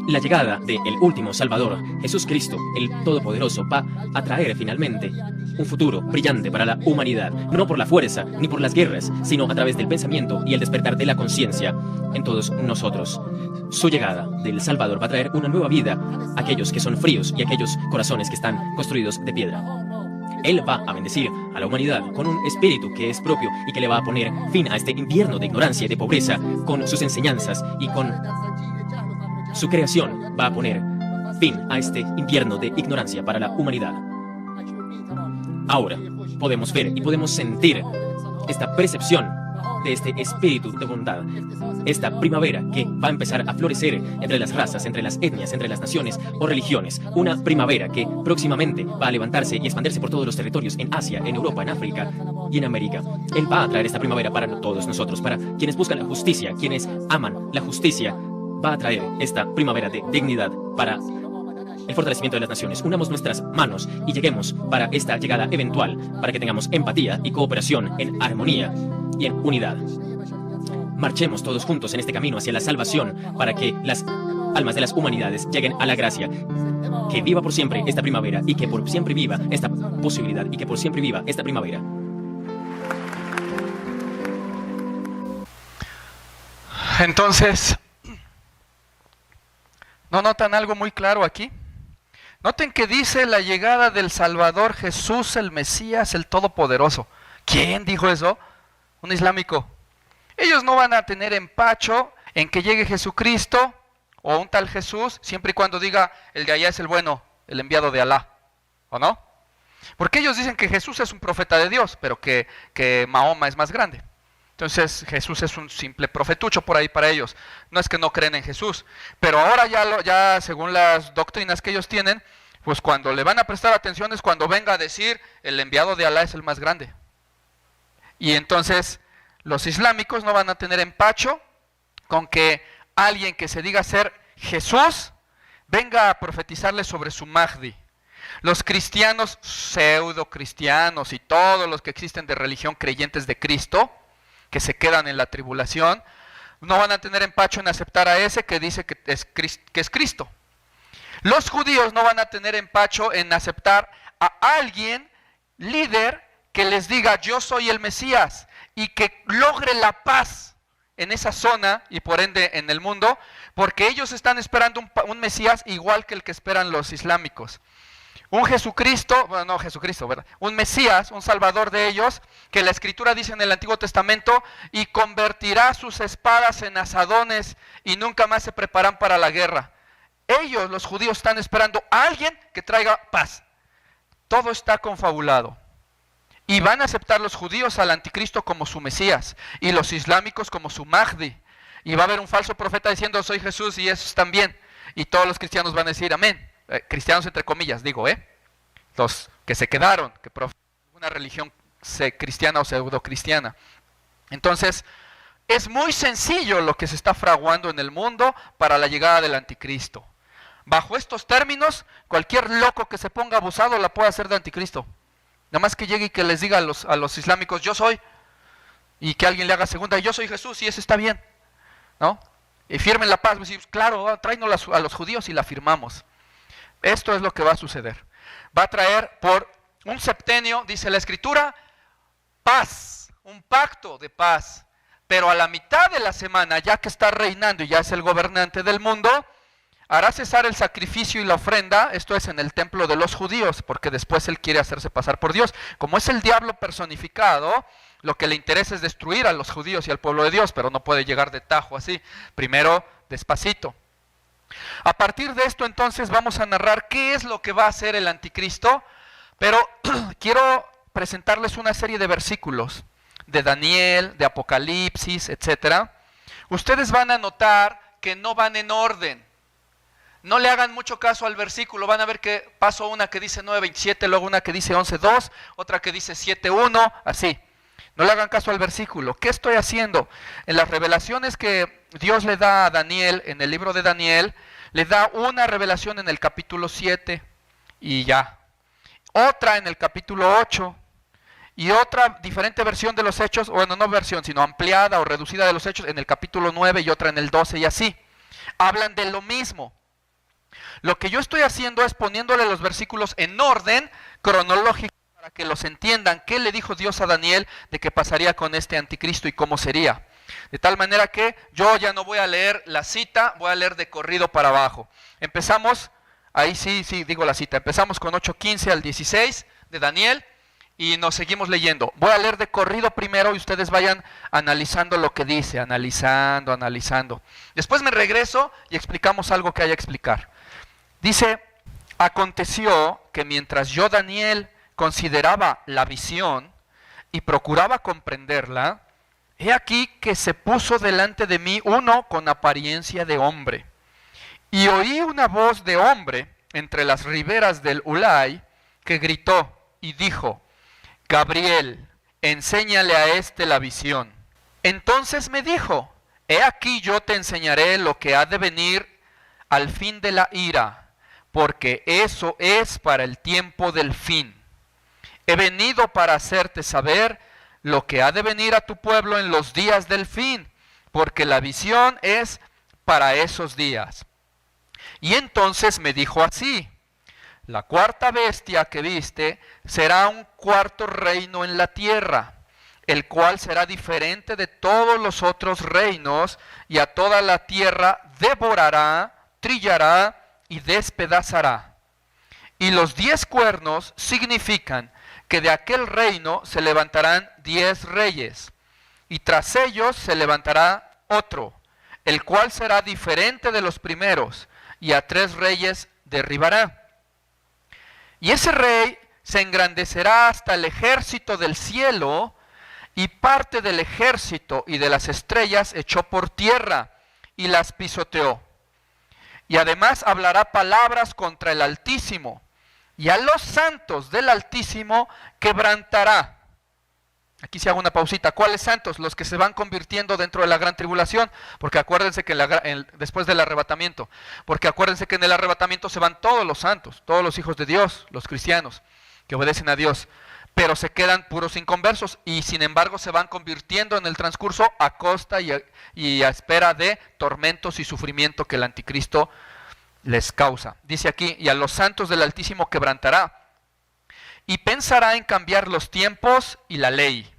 La llegada del último Salvador, Jesús Cristo, el Todopoderoso, va a traer finalmente un futuro brillante para la humanidad, no por la fuerza ni por las guerras, sino a través del pensamiento y el despertar de la conciencia en todos nosotros. Su llegada del Salvador va a traer una nueva vida a aquellos que son fríos y a aquellos corazones que están construidos de piedra. Él va a bendecir a la humanidad con un espíritu que es propio y que le va a poner fin a este invierno de ignorancia y de pobreza con sus enseñanzas y con su creación. Va a poner fin a este invierno de ignorancia para la humanidad. Ahora podemos ver y podemos sentir esta percepción de este espíritu de bondad, esta primavera que va a empezar a florecer entre las razas, entre las etnias, entre las naciones o religiones. Una primavera que próximamente va a levantarse y expandirse por todos los territorios en Asia, en Europa, en África y en América. Él va a traer esta primavera para todos nosotros, para quienes buscan la justicia, quienes aman la justicia. Va a traer esta primavera de dignidad para el fortalecimiento de las naciones. Unamos nuestras manos y lleguemos para esta llegada eventual, para que tengamos empatía y cooperación en armonía y en unidad. Marchemos todos juntos en este camino hacia la salvación para que las almas de las humanidades lleguen a la gracia. Que viva por siempre esta primavera y que por siempre viva esta posibilidad y que por siempre viva esta primavera. Entonces, ¿no notan algo muy claro aquí? Noten que dice la llegada del Salvador, Jesús el Mesías, el Todopoderoso. ¿Quién dijo eso? Un islámico. Ellos no van a tener empacho en que llegue Jesucristo o un tal Jesús, siempre y cuando diga el de allá es el bueno, el enviado de Alá, ¿o no? Porque ellos dicen que Jesús es un profeta de Dios, pero que Mahoma es más grande. Entonces Jesús es un simple profetucho por ahí para ellos. No es que no creen en Jesús, pero ahora ya según las doctrinas que ellos tienen, pues cuando le van a prestar atención es cuando venga a decir el enviado de Alá es el más grande. Y entonces los islámicos no van a tener empacho con que alguien que se diga ser Jesús venga a profetizarle sobre su Mahdi. Los cristianos, pseudo cristianos y todos los que existen de religión creyentes de Cristo, que se quedan en la tribulación, no van a tener empacho en aceptar a ese que dice que es Cristo. Los judíos no van a tener empacho en aceptar a alguien, líder, que les diga yo soy el Mesías y que logre la paz en esa zona y por ende en el mundo, porque ellos están esperando un Mesías igual que el que esperan los islámicos. Un Jesucristo, bueno, no Jesucristo, ¿verdad? Un Mesías, un Salvador de ellos, que la Escritura dice en el Antiguo Testamento, y convertirá sus espadas en asadones y nunca más se preparan para la guerra. Ellos, los judíos, están esperando a alguien que traiga paz. Todo está confabulado. Y van a aceptar los judíos al anticristo como su Mesías, y los islámicos como su Mahdi. Y va a haber un falso profeta diciendo soy Jesús y esos también. Y todos los cristianos van a decir amén. Cristianos entre comillas, digo, los que se quedaron, que profesan una religión cristiana o pseudo-cristiana. Entonces, es muy sencillo lo que se está fraguando en el mundo para la llegada del anticristo. Bajo estos términos, cualquier loco que se ponga abusado la puede hacer de anticristo. Nada más que llegue y que les diga a los islámicos, yo soy, y que alguien le haga segunda, yo soy Jesús, y eso está bien, ¿no? Y firmen la paz, pues, claro, tráenos a los judíos y la firmamos. Esto es lo que va a suceder. Va a traer por un septenio, dice la Escritura, paz, un pacto de paz. Pero a la mitad de la semana, ya que está reinando y ya es el gobernante del mundo, hará cesar el sacrificio y la ofrenda, esto es en el templo de los judíos, porque después él quiere hacerse pasar por Dios. Como es el diablo personificado, lo que le interesa es destruir a los judíos y al pueblo de Dios, pero no puede llegar de tajo así, primero despacito. A partir de esto entonces vamos a narrar qué es lo que va a hacer el anticristo, pero quiero presentarles una serie de versículos de Daniel, de Apocalipsis, etc. Ustedes van a notar que no van en orden. No le hagan mucho caso al versículo, van a ver que paso una que dice 9:27, luego una que dice 11:2, otra que dice 7:1, así. No le hagan caso al versículo. ¿Qué estoy haciendo? En las revelaciones que Dios le da a Daniel, en el libro de Daniel, le da una revelación en el capítulo 7 y ya. Otra en el capítulo 8 y otra diferente versión de los hechos, bueno, no versión, sino ampliada o reducida de los hechos en el capítulo 9 y otra en el 12 y así. Hablan de lo mismo. Lo que yo estoy haciendo es poniéndole los versículos en orden cronológico para que los entiendan. ¿Qué le dijo Dios a Daniel de que pasaría con este anticristo y cómo sería? De tal manera que yo ya no voy a leer la cita, voy a leer de corrido para abajo. Empezamos, ahí sí digo la cita, empezamos con 8:15 al 16 de Daniel y nos seguimos leyendo. Voy a leer de corrido primero y ustedes vayan analizando lo que dice, analizando. Después me regreso y explicamos algo que haya que explicar. Dice, aconteció que mientras yo, Daniel, consideraba la visión y procuraba comprenderla, he aquí que se puso delante de mí uno con apariencia de hombre. Y oí una voz de hombre entre las riberas del Ulai que gritó y dijo, Gabriel, enséñale a este la visión. Entonces me dijo, he aquí yo te enseñaré lo que ha de venir al fin de la ira, porque eso es para el tiempo del fin. He venido para hacerte saber lo que ha de venir a tu pueblo en los días del fin, porque la visión es para esos días. Y entonces me dijo así, la cuarta bestia que viste será un cuarto reino en la tierra, el cual será diferente de todos los otros reinos, y a toda la tierra devorará, trillará y despedazará. Y los 10 cuernos significan que de aquel reino se levantarán 10 reyes, y tras ellos se levantará otro, el cual será diferente de los primeros, y a 3 reyes derribará. Y ese rey se engrandecerá hasta el ejército del cielo, y parte del ejército y de las estrellas echó por tierra, y las pisoteó. Y además hablará palabras contra el Altísimo, y a los santos del Altísimo quebrantará. Aquí se hago una pausita. ¿Cuáles santos? Los que se van convirtiendo dentro de la gran tribulación, porque acuérdense que después del arrebatamiento, porque acuérdense que en el arrebatamiento se van todos los santos, todos los hijos de Dios, los cristianos, que obedecen a Dios, pero se quedan puros inconversos y sin embargo se van convirtiendo en el transcurso a costa y a espera de tormentos y sufrimiento que el anticristo les causa. Dice aquí, y a los santos del Altísimo quebrantará, y pensará en cambiar los tiempos y la ley,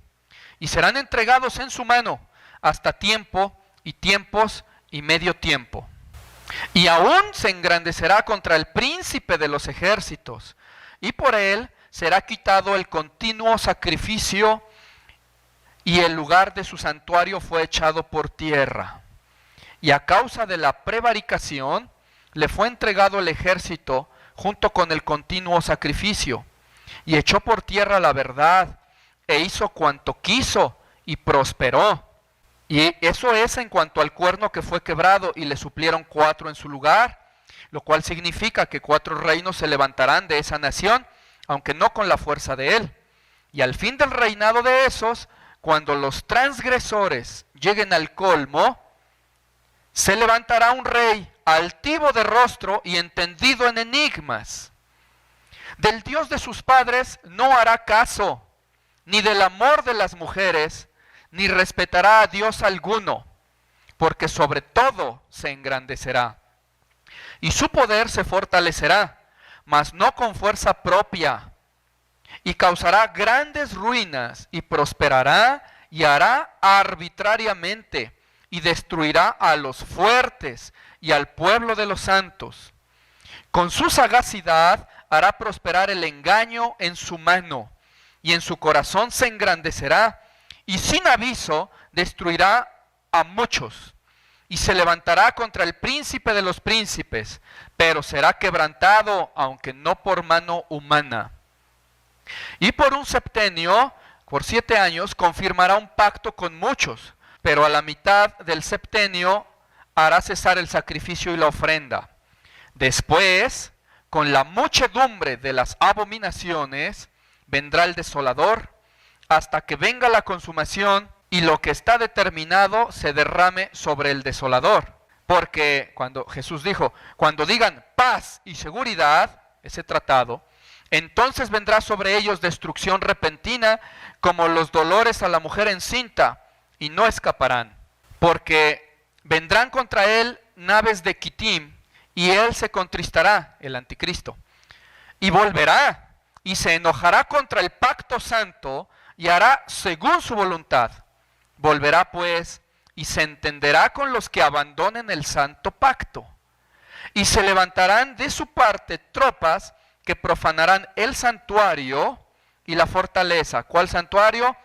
y serán entregados en su mano hasta tiempo y tiempos y medio tiempo. Y aún se engrandecerá contra el príncipe de los ejércitos, y por él será quitado el continuo sacrificio, y el lugar de su santuario fue echado por tierra. Y a causa de la prevaricación le fue entregado el ejército junto con el continuo sacrificio, y echó por tierra la verdad, e hizo cuanto quiso, y prosperó. Y eso es en cuanto al cuerno que fue quebrado, y le suplieron 4 en su lugar, lo cual significa que 4 reinos se levantarán de esa nación, aunque no con la fuerza de él. Y al fin del reinado de esos, cuando los transgresores lleguen al colmo, se levantará un rey altivo de rostro y entendido en enigmas. Del Dios de sus padres no hará caso, ni del amor de las mujeres, ni respetará a Dios alguno, porque sobre todo se engrandecerá. Y su poder se fortalecerá, mas no con fuerza propia, y causará grandes ruinas, y prosperará, y hará arbitrariamente, y destruirá a los fuertes, y al pueblo de los santos. Con su sagacidad hará prosperar el engaño en su mano, y en su corazón se engrandecerá, y sin aviso destruirá a muchos, y se levantará contra el príncipe de los príncipes, pero será quebrantado, aunque no por mano humana. Y por un septenio, por 7 años, confirmará un pacto con muchos, pero a la mitad del septenio hará cesar el sacrificio y la ofrenda. Después, con la muchedumbre de las abominaciones, vendrá el desolador, hasta que venga la consumación y lo que está determinado se derrame sobre el desolador. Porque cuando Jesús dijo, cuando digan paz y seguridad, ese tratado, entonces vendrá sobre ellos destrucción repentina, como los dolores a la mujer encinta, y no escaparán. Porque vendrán contra él naves de Quitim, y él se contristará, el anticristo, y volverá, y se enojará contra el pacto santo, y hará según su voluntad. Volverá pues, y se entenderá con los que abandonen el santo pacto. Y se levantarán de su parte tropas que profanarán el santuario y la fortaleza. ¿Cuál santuario?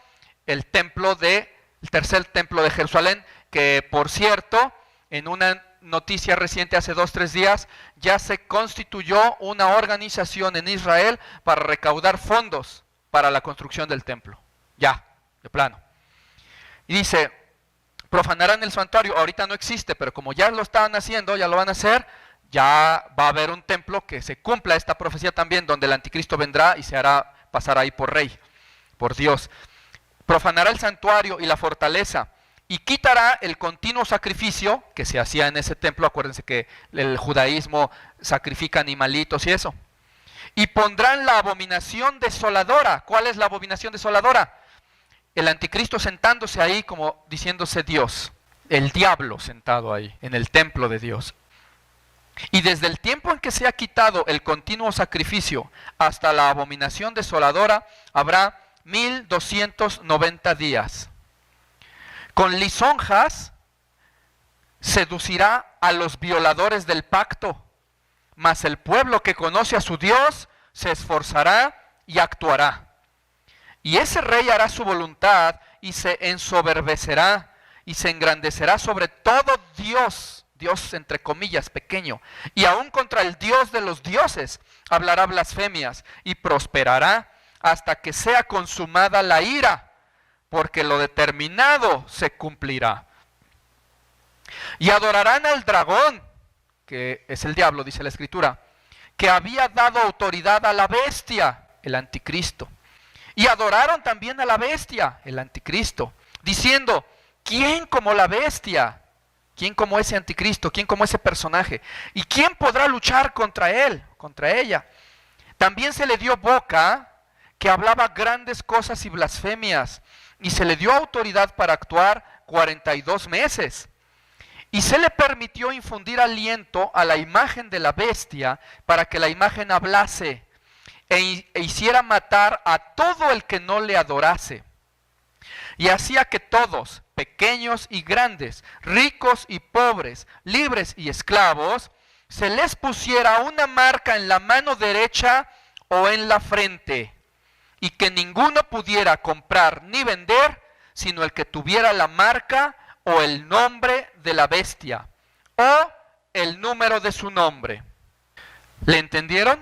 El tercer templo de Jerusalén, que por cierto, en una noticia reciente hace 2-3 días, ya se constituyó una organización en Israel para recaudar fondos para la construcción del templo. Ya, de plano. Y dice, profanarán el santuario, ahorita no existe, pero como ya lo estaban haciendo, ya lo van a hacer, ya va a haber un templo que se cumpla esta profecía también, donde el anticristo vendrá y se hará pasar ahí por rey, por Dios. Profanará el santuario y la fortaleza, y quitará el continuo sacrificio que se hacía en ese templo. Acuérdense que el judaísmo sacrifica animalitos y eso. Y pondrán la abominación desoladora. ¿Cuál es la abominación desoladora? El anticristo sentándose ahí como diciéndose Dios. El diablo sentado ahí, en el templo de Dios. Y desde el tiempo en que se ha quitado el continuo sacrificio hasta la abominación desoladora, habrá 1290 días. Con lisonjas seducirá a los violadores del pacto, mas el pueblo que conoce a su Dios se esforzará y actuará. Y ese rey hará su voluntad y se ensoberbecerá y se engrandecerá sobre todo Dios, Dios entre comillas pequeño, y aún contra el Dios de los dioses hablará blasfemias y prosperará hasta que sea consumada la ira, porque lo determinado se cumplirá. Y adorarán al dragón, que es el diablo, dice la Escritura, que había dado autoridad a la bestia, el anticristo, Y adoraron también a la bestia, el anticristo, diciendo, ¿quién como la bestia? ¿Quién como ese anticristo? ¿Quién como ese personaje? ¿Y quién podrá luchar contra él, contra ella? También se le dio boca que hablaba grandes cosas y blasfemias, y se le dio autoridad para actuar 42 meses. Y se le permitió infundir aliento a la imagen de la bestia para que la imagen hablase e hiciera matar a todo el que no le adorase. Y hacía que todos, pequeños y grandes, ricos y pobres, libres y esclavos, se les pusiera una marca en la mano derecha o en la frente, y que ninguno pudiera comprar ni vender, sino el que tuviera la marca o el nombre de la bestia, o el número de su nombre. ¿Le entendieron?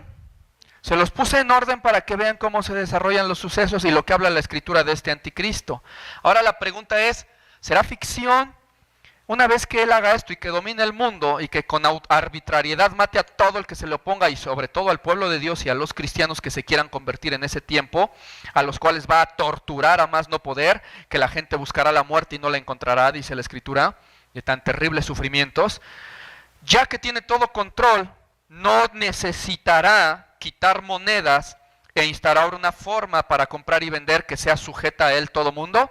Se los puse en orden para que vean cómo se desarrollan los sucesos y lo que habla la escritura de este anticristo. Ahora la pregunta es, ¿será ficción? Una vez que él haga esto y que domine el mundo y que con arbitrariedad mate a todo el que se le oponga y sobre todo al pueblo de Dios y a los cristianos que se quieran convertir en ese tiempo, a los cuales va a torturar a más no poder, que la gente buscará la muerte y no la encontrará, dice la escritura, de tan terribles sufrimientos, ya que tiene todo control, no necesitará quitar monedas e instaurar una forma para comprar y vender que sea sujeta a él todo mundo.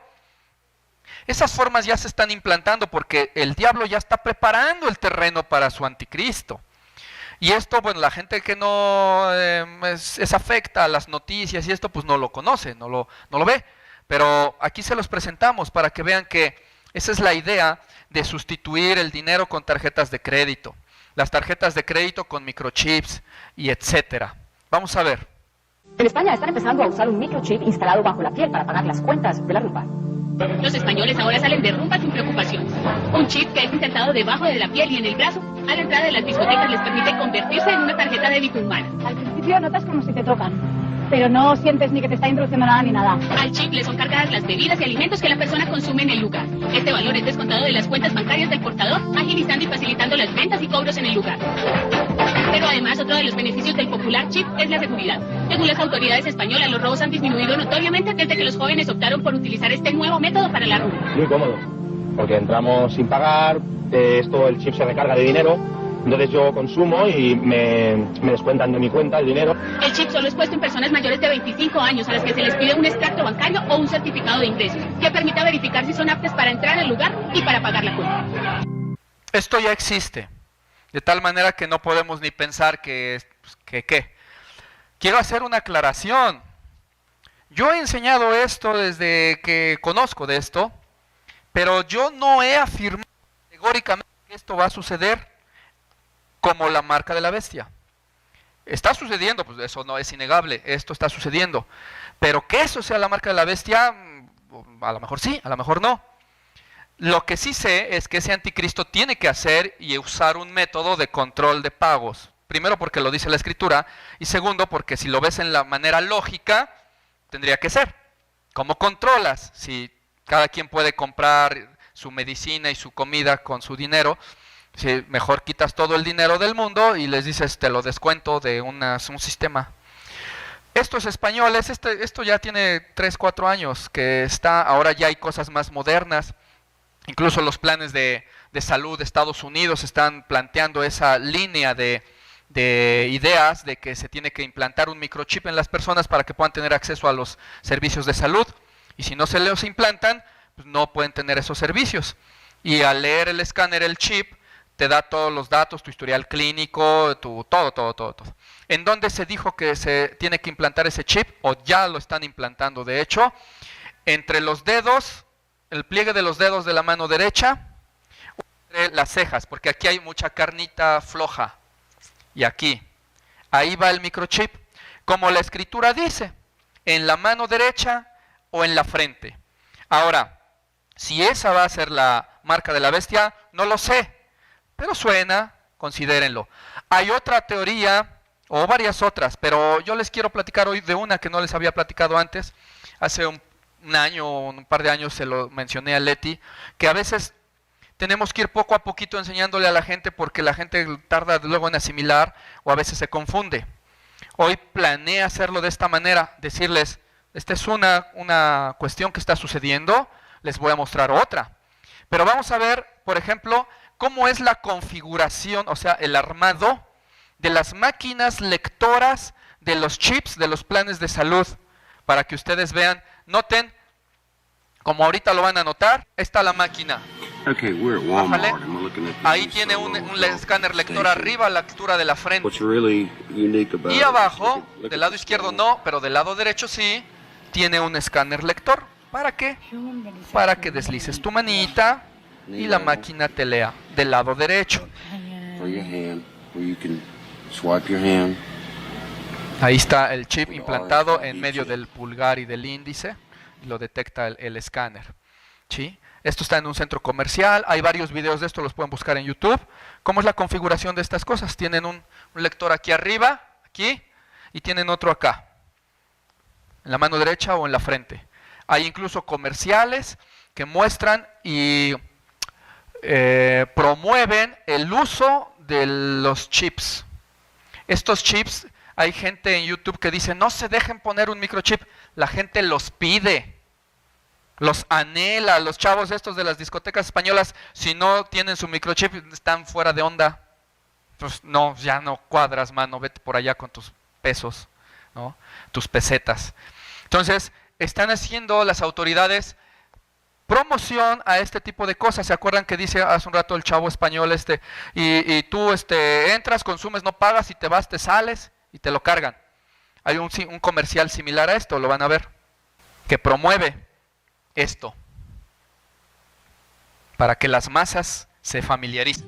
Esas formas ya se están implantando porque el diablo ya está preparando el terreno para su anticristo. Y esto, bueno, la gente que no es afecta a las noticias y esto, pues no lo conoce, no lo ve. Pero aquí se los presentamos para que vean que esa es la idea de sustituir el dinero con tarjetas de crédito. Las tarjetas de crédito con microchips y etcétera. Vamos a ver. En España están empezando a usar un microchip instalado bajo la piel para pagar las cuentas de la rumba. Los españoles ahora salen de rumba sin preocupaciones. Un chip que es insertado debajo de la piel y en el brazo, a la entrada de las discotecas les permite convertirse en una tarjeta débito humana. Al principio notas como si te tocan, pero no sientes ni que te está introduciendo nada ni nada. Al chip le son cargadas las bebidas y alimentos que la persona consume en el lugar. Este valor es descontado de las cuentas bancarias del portador, agilizando y facilitando las ventas y cobros en el lugar. Pero además, otro de los beneficios del popular chip es la seguridad. Según las autoridades españolas, los robos han disminuido notoriamente desde que los jóvenes optaron por utilizar este nuevo método para la rumba. Muy cómodo, porque entramos sin pagar, el chip se recarga de dinero, entonces yo consumo y me descuentan de mi cuenta el dinero. El chip solo es puesto en personas mayores de 25 años a las que se les pide un extracto bancario o un certificado de ingresos que permita verificar si son aptas para entrar al lugar y para pagar la cuenta. Esto ya existe. De tal manera que no podemos ni pensar que ¿qué? Quiero hacer una aclaración. Yo he enseñado esto desde que conozco de esto, pero yo no he afirmado categóricamente que esto va a suceder como la marca de la bestia. Está sucediendo, pues eso no es innegable, esto está sucediendo. Pero que eso sea la marca de la bestia, a lo mejor sí, a lo mejor no. Lo que sí sé es que ese anticristo tiene que hacer y usar un método de control de pagos. Primero porque lo dice la escritura y segundo porque si lo ves en la manera lógica, tendría que ser. ¿Cómo controlas? Si cada quien puede comprar su medicina y su comida con su dinero, si mejor quitas todo el dinero del mundo y les dices te lo descuento de un sistema. Estos españoles, esto ya tiene 3, 4 años que está, ahora ya hay cosas más modernas. Incluso los planes de salud de Estados Unidos están planteando esa línea de ideas de que se tiene que implantar un microchip en las personas para que puedan tener acceso a los servicios de salud. Y si no se los implantan, pues no pueden tener esos servicios. Y al leer el escáner, el chip, te da todos los datos, tu historial clínico, todo. ¿En dónde se dijo que se tiene que implantar ese chip? O ya lo están implantando, de hecho, entre los dedos, el pliegue de los dedos de la mano derecha, entre las cejas, porque aquí hay mucha carnita floja. Y aquí, ahí va el microchip, como la escritura dice, en la mano derecha o en la frente. Ahora, si esa va a ser la marca de la bestia, no lo sé, pero suena, considérenlo. Hay otra teoría, o varias otras, pero yo les quiero platicar hoy de una que no les había platicado antes. Hace un año o un par de años se lo mencioné a Leti, que a veces tenemos que ir poco a poquito enseñándole a la gente porque la gente tarda luego en asimilar o a veces se confunde. Hoy planeé hacerlo de esta manera, decirles, Esta es una cuestión que está sucediendo. Les voy a mostrar otra. Pero vamos a ver, por ejemplo, cómo es la configuración, o sea, el armado de las máquinas lectoras de los chips de los planes de salud. Para que ustedes vean, noten, como ahorita lo van a notar, está la máquina. Bájale. Ahí tiene un escáner lector arriba a la altura de la frente. Y abajo, del lado izquierdo no, pero del lado derecho sí, tiene un escáner lector. ¿Para qué? Para que deslices tu manita y la máquina te lea del lado derecho. Ahí está el chip implantado en medio del pulgar y del índice. Lo detecta el escáner. ¿Sí? Esto está en un centro comercial. Hay varios videos de esto, los pueden buscar en YouTube. ¿Cómo es la configuración de estas cosas? Tienen un lector aquí arriba, aquí, y tienen otro acá, en la mano derecha o en la frente. Hay incluso comerciales que muestran y promueven el uso de los chips. Estos chips, hay gente en YouTube que dice, no se dejen poner un microchip. La gente los pide, los anhela. Los chavos estos de las discotecas españolas, si no tienen su microchip, están fuera de onda. Pues no, ya no cuadras, mano, vete por allá con tus pesos, ¿no? Tus pesetas. Entonces, están haciendo las autoridades promoción a este tipo de cosas. ¿Se acuerdan que dice hace un rato el chavo español y tú entras, consumes, no pagas y te vas, te sales y te lo cargan? Hay un comercial similar a esto, lo van a ver, que promueve esto para que las masas se familiaricen.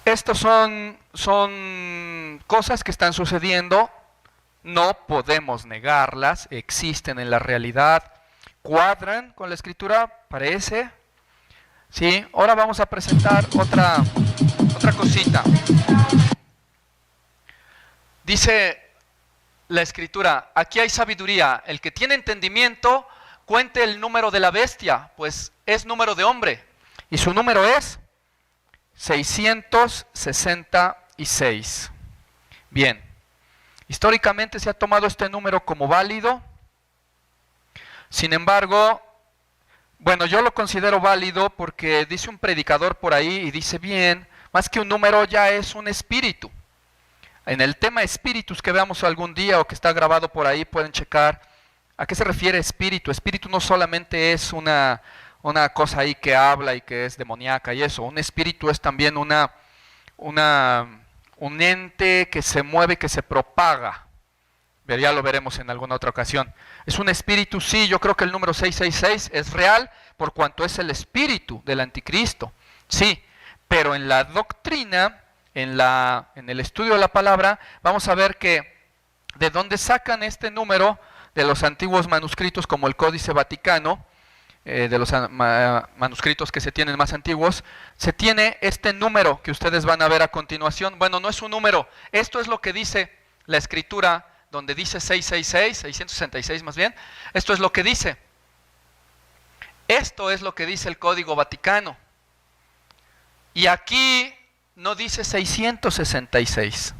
Estos son cosas que están sucediendo, no podemos negarlas, existen en la realidad, cuadran con la escritura, parece. ¿Sí? Ahora vamos a presentar otra cosita. Dice la escritura, aquí hay sabiduría, el que tiene entendimiento, cuente el número de la bestia, pues es número de hombre, y su número es 666. Bien, históricamente se ha tomado este número como válido. Sin embargo, bueno, yo lo considero válido porque dice un predicador por ahí y dice bien, más que un número ya es un espíritu. En el tema espíritus que veamos algún día o que está grabado por ahí pueden checar a qué se refiere espíritu. Espíritu no solamente es una cosa ahí que habla y que es demoníaca y eso. Un espíritu es también un ente que se mueve, que se propaga. Ya lo veremos en alguna otra ocasión. Es un espíritu, sí, yo creo que el número 666 es real por cuanto es el espíritu del anticristo. Sí, pero en la doctrina, en el estudio de la palabra, vamos a ver que de dónde sacan este número de los antiguos manuscritos como el Códice Vaticano, de los manuscritos que se tienen más antiguos, se tiene este número que ustedes van a ver a continuación. Bueno, no es un número, esto es lo que dice la escritura, donde dice 666, 666 más bien, esto es lo que dice. Esto es lo que dice el Código Vaticano. Y aquí no dice 666.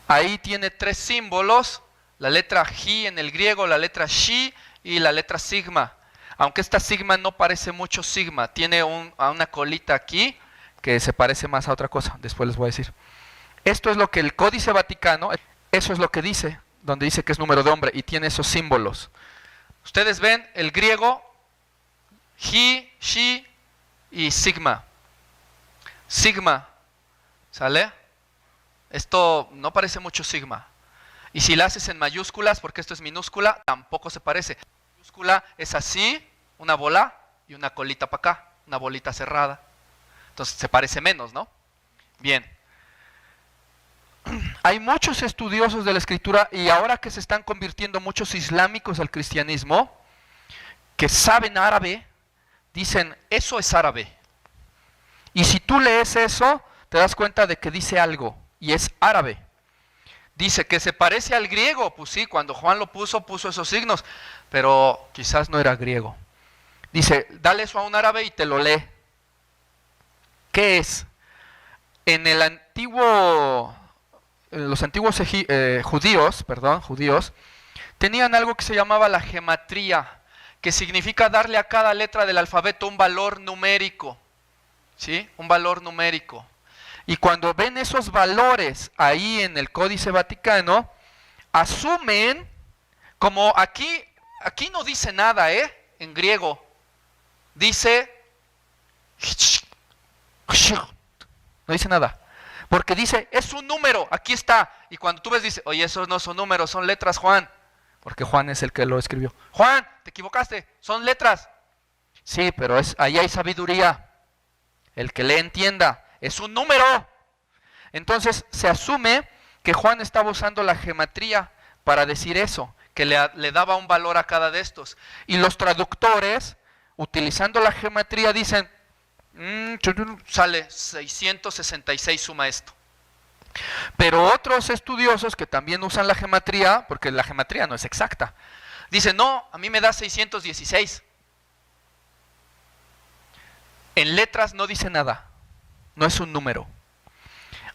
Ahí tiene 3 símbolos, la letra J en el griego, la letra Shi y la letra sigma. Aunque esta sigma no parece mucho sigma, tiene una colita aquí que se parece más a otra cosa, después les voy a decir. Esto es lo que el Códice Vaticano, eso es lo que dice, donde dice que es número de hombre y tiene esos símbolos. Ustedes ven el griego, Ji, Shi y sigma. Sigma, ¿sale? Esto no parece mucho sigma. Y si la haces en mayúsculas, porque esto es minúscula, tampoco se parece. Minúscula es así, una bola, y una colita para acá, una bolita cerrada. Entonces se parece menos, ¿no? Bien. Hay muchos estudiosos de la escritura y ahora que se están convirtiendo muchos islámicos al cristianismo, que saben árabe, dicen, eso es árabe. Y si tú lees eso, te das cuenta de que dice algo, y es árabe. Dice que se parece al griego, pues sí, cuando Juan lo puso esos signos, pero quizás no era griego. Dice, dale eso a un árabe y te lo lee. ¿Qué es? En los antiguos judíos, tenían algo que se llamaba la gematría, que significa darle a cada letra del alfabeto un valor numérico, ¿sí? Un valor numérico. Y cuando ven esos valores ahí en el Códice Vaticano, asumen, como aquí no dice nada, en griego, dice, no dice nada, porque dice, es un número, aquí está, y cuando tú ves dice, oye, esos no son números, son letras, Juan, porque Juan es el que lo escribió. Juan, te equivocaste, son letras. Sí, pero ahí hay sabiduría, el que le entienda, es un número. Entonces se asume que Juan estaba usando la gematría para decir eso, que le daba un valor a cada de estos. Y los traductores, utilizando la gematría, dicen, sale 666, suma esto. Pero otros estudiosos que también usan la gematría, porque la gematría no es exacta, dicen, no, a mí me da 616. En letras no dice nada, no es un número.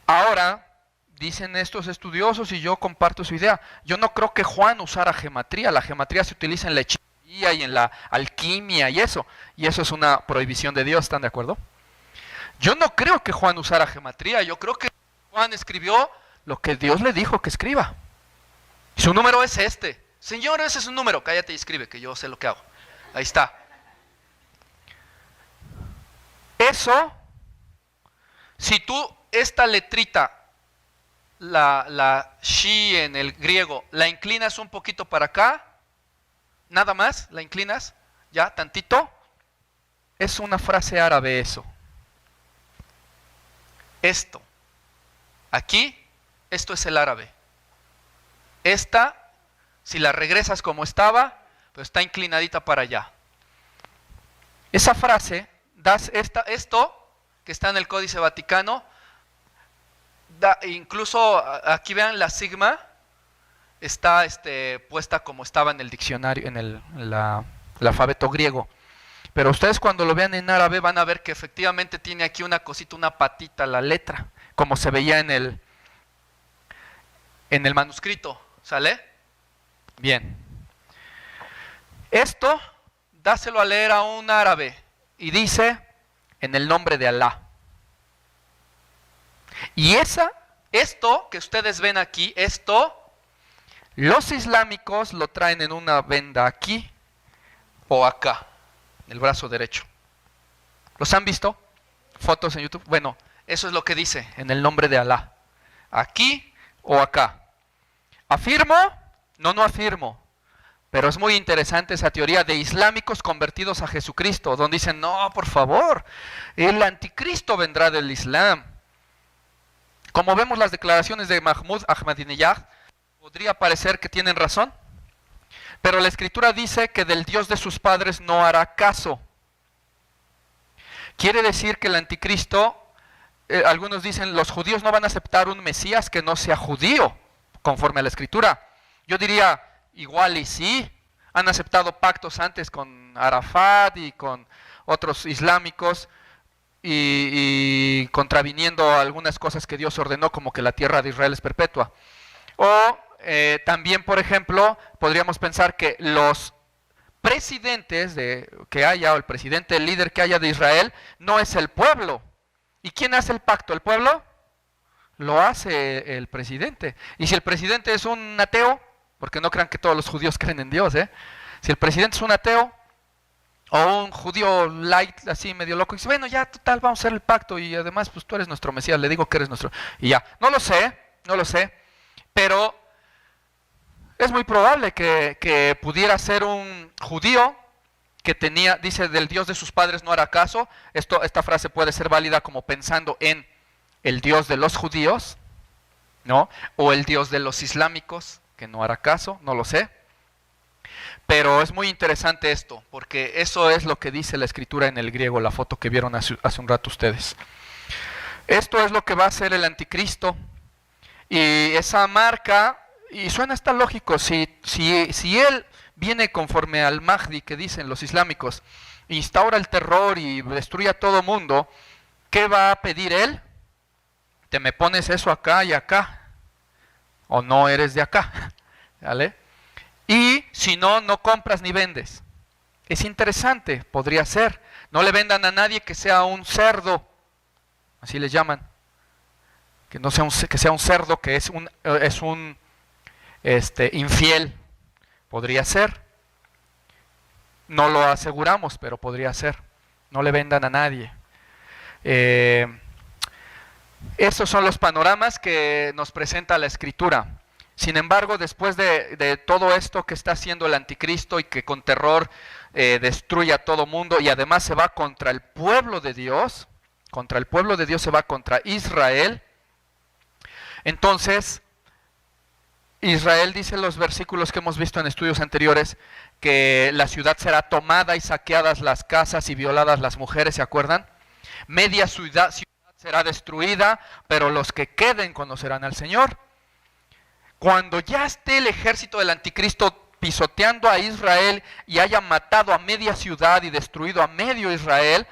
Ahora, dicen estos estudiosos, y yo comparto su idea, yo no creo que Juan usara gematría. La gematría se utiliza en la hechicería y en la alquimia y eso es una prohibición de Dios, ¿están de acuerdo? Yo no creo que Juan usara gematría, yo creo que Juan escribió lo que Dios le dijo que escriba. Su número es este. Señor, ese es un número, cállate y escribe, que yo sé lo que hago. Ahí está. Eso, si tú esta letrita, la shi en el griego, la inclinas un poquito para acá, nada más, la inclinas, ya, tantito, es una frase árabe eso. Esto, aquí, esto es el árabe. Esta, si la regresas como estaba, pues está inclinadita para allá. Esa frase, esto que está en el Códice Vaticano, incluso aquí vean la sigma, está puesta como estaba en el diccionario, en el alfabeto griego. Pero ustedes cuando lo vean en árabe van a ver que efectivamente tiene aquí una cosita, una patita la letra, como se veía en el manuscrito, ¿sale? Bien. Esto, dáselo a leer a un árabe y dice, en el nombre de Alá. Y esto que ustedes ven aquí, los islámicos lo traen en una venda aquí o acá, en el brazo derecho. ¿Los han visto? Fotos en YouTube. Bueno, eso es lo que dice, en el nombre de Alá. Aquí o acá. ¿Afirmo? No afirmo. Pero es muy interesante esa teoría de islámicos convertidos a Jesucristo, donde dicen, no, por favor, el anticristo vendrá del Islam. Como vemos las declaraciones de Mahmoud Ahmadinejad, podría parecer que tienen razón, pero la Escritura dice que del Dios de sus padres no hará caso. Quiere decir que el anticristo, algunos dicen, los judíos no van a aceptar un Mesías que no sea judío, conforme a la Escritura. Yo diría, igual y sí, han aceptado pactos antes con Arafat y con otros islámicos, y contraviniendo algunas cosas que Dios ordenó, como que la tierra de Israel es perpetua. O también, por ejemplo, podríamos pensar que los presidentes que haya, o el presidente, el líder que haya de Israel, no es el pueblo. ¿Y quién hace el pacto? ¿El pueblo? Lo hace el presidente. Y si el presidente es un ateo, porque no crean que todos los judíos creen en Dios, si el presidente es un ateo, o un judío light, así medio loco, y dice, bueno, ya total, vamos a hacer el pacto, y además, pues tú eres nuestro Mesías, le digo que eres nuestro, y ya. No lo sé, pero es muy probable que pudiera ser un judío que tenía, dice, del Dios de sus padres no hará caso. Esta frase puede ser válida como pensando en el Dios de los judíos, ¿no? O el Dios de los islámicos, que no hará caso, no lo sé. Pero es muy interesante esto, porque eso es lo que dice la escritura en el griego, la foto que vieron hace un rato ustedes. Esto es lo que va a hacer el anticristo, y esa marca, y suena hasta lógico, si él viene conforme al Mahdi que dicen los islámicos, instaura el terror y destruye a todo mundo, ¿qué va a pedir él? Te me pones eso acá y acá, o no eres de acá, ¿vale? Y si no, no compras ni vendes. Es interesante, podría ser. No le vendan a nadie que sea un cerdo, así les llaman. Que no sea que sea un cerdo, que es un infiel. Podría ser. No lo aseguramos, pero podría ser. No le vendan a nadie. Esos son los panoramas que nos presenta la Escritura. Sin embargo, después de todo esto que está haciendo el anticristo y que con terror destruye a todo mundo y además se va contra el pueblo de Dios, se va contra Israel, entonces Israel, dice en los versículos que hemos visto en estudios anteriores, que la ciudad será tomada y saqueadas las casas y violadas las mujeres, ¿se acuerdan? Media ciudad será destruida, pero los que queden conocerán al Señor. Cuando ya esté el ejército del anticristo pisoteando a Israel y haya matado a media ciudad y destruido a medio Israel,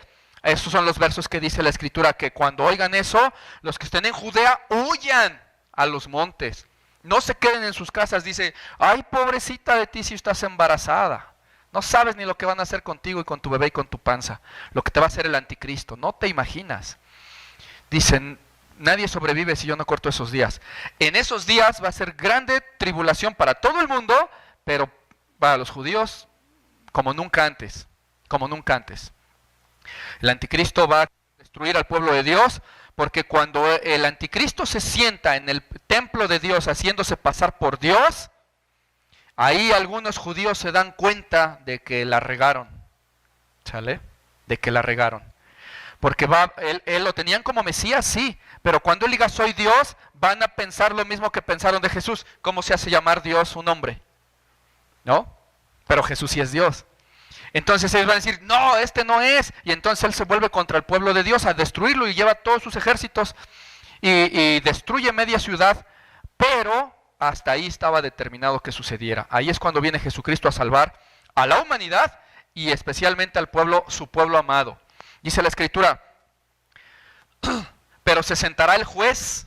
esos son los versos que dice la Escritura, que cuando oigan eso, los que estén en Judea huyan a los montes. No se queden en sus casas. Dice, ay, pobrecita de ti si estás embarazada. No sabes ni lo que van a hacer contigo y con tu bebé y con tu panza. Lo que te va a hacer el anticristo. No te imaginas. Dicen, nadie sobrevive si yo no corto esos días. En esos días va a ser grande tribulación para todo el mundo, pero para los judíos como nunca antes. Como nunca antes. El anticristo va a destruir al pueblo de Dios, porque cuando el anticristo se sienta en el templo de Dios haciéndose pasar por Dios, ahí algunos judíos se dan cuenta de que la regaron. ¿Sale? De que la regaron. Porque él lo tenían como Mesías, sí, pero cuando él diga soy Dios, van a pensar lo mismo que pensaron de Jesús. ¿Cómo se hace llamar Dios un hombre? ¿No? Pero Jesús sí es Dios. Entonces ellos van a decir, no, este no es. Y entonces él se vuelve contra el pueblo de Dios a destruirlo y lleva todos sus ejércitos y destruye media ciudad. Pero hasta ahí estaba determinado que sucediera. Ahí es cuando viene Jesucristo a salvar a la humanidad y especialmente al pueblo, su pueblo amado. Dice la Escritura, pero se sentará el juez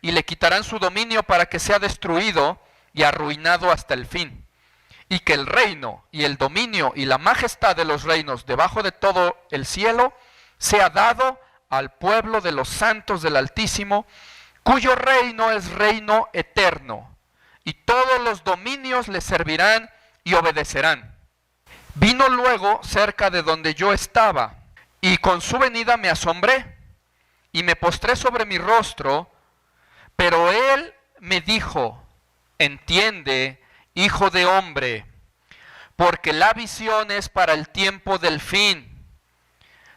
y le quitarán su dominio para que sea destruido y arruinado hasta el fin. Y que el reino y el dominio y la majestad de los reinos debajo de todo el cielo sea dado al pueblo de los santos del Altísimo, cuyo reino es reino eterno, y todos los dominios le servirán y obedecerán. Vino luego cerca de donde yo estaba, y con su venida me asombré, y me postré sobre mi rostro, pero él me dijo, entiende, hijo de hombre, porque la visión es para el tiempo del fin.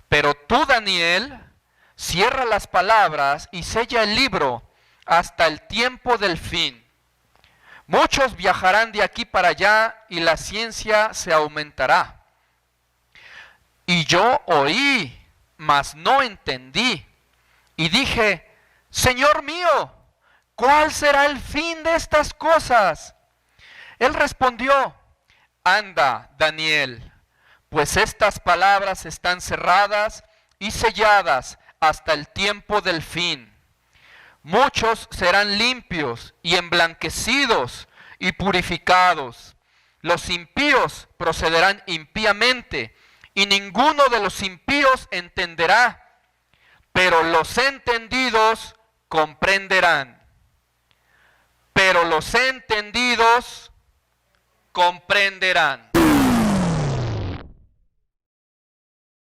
Pero tú, Daniel, cierra las palabras y sella el libro hasta el tiempo del fin. Muchos viajarán de aquí para allá y la ciencia se aumentará. Y yo oí, mas no entendí. Y dije, Señor mío, ¿cuál será el fin de estas cosas? Él respondió, anda, Daniel, pues estas palabras están cerradas y selladas hasta el tiempo del fin. Muchos serán limpios y emblanquecidos y purificados. Los impíos procederán impíamente y ninguno de los impíos entenderá, pero los entendidos comprenderán. Pero los entendidos comprenderán.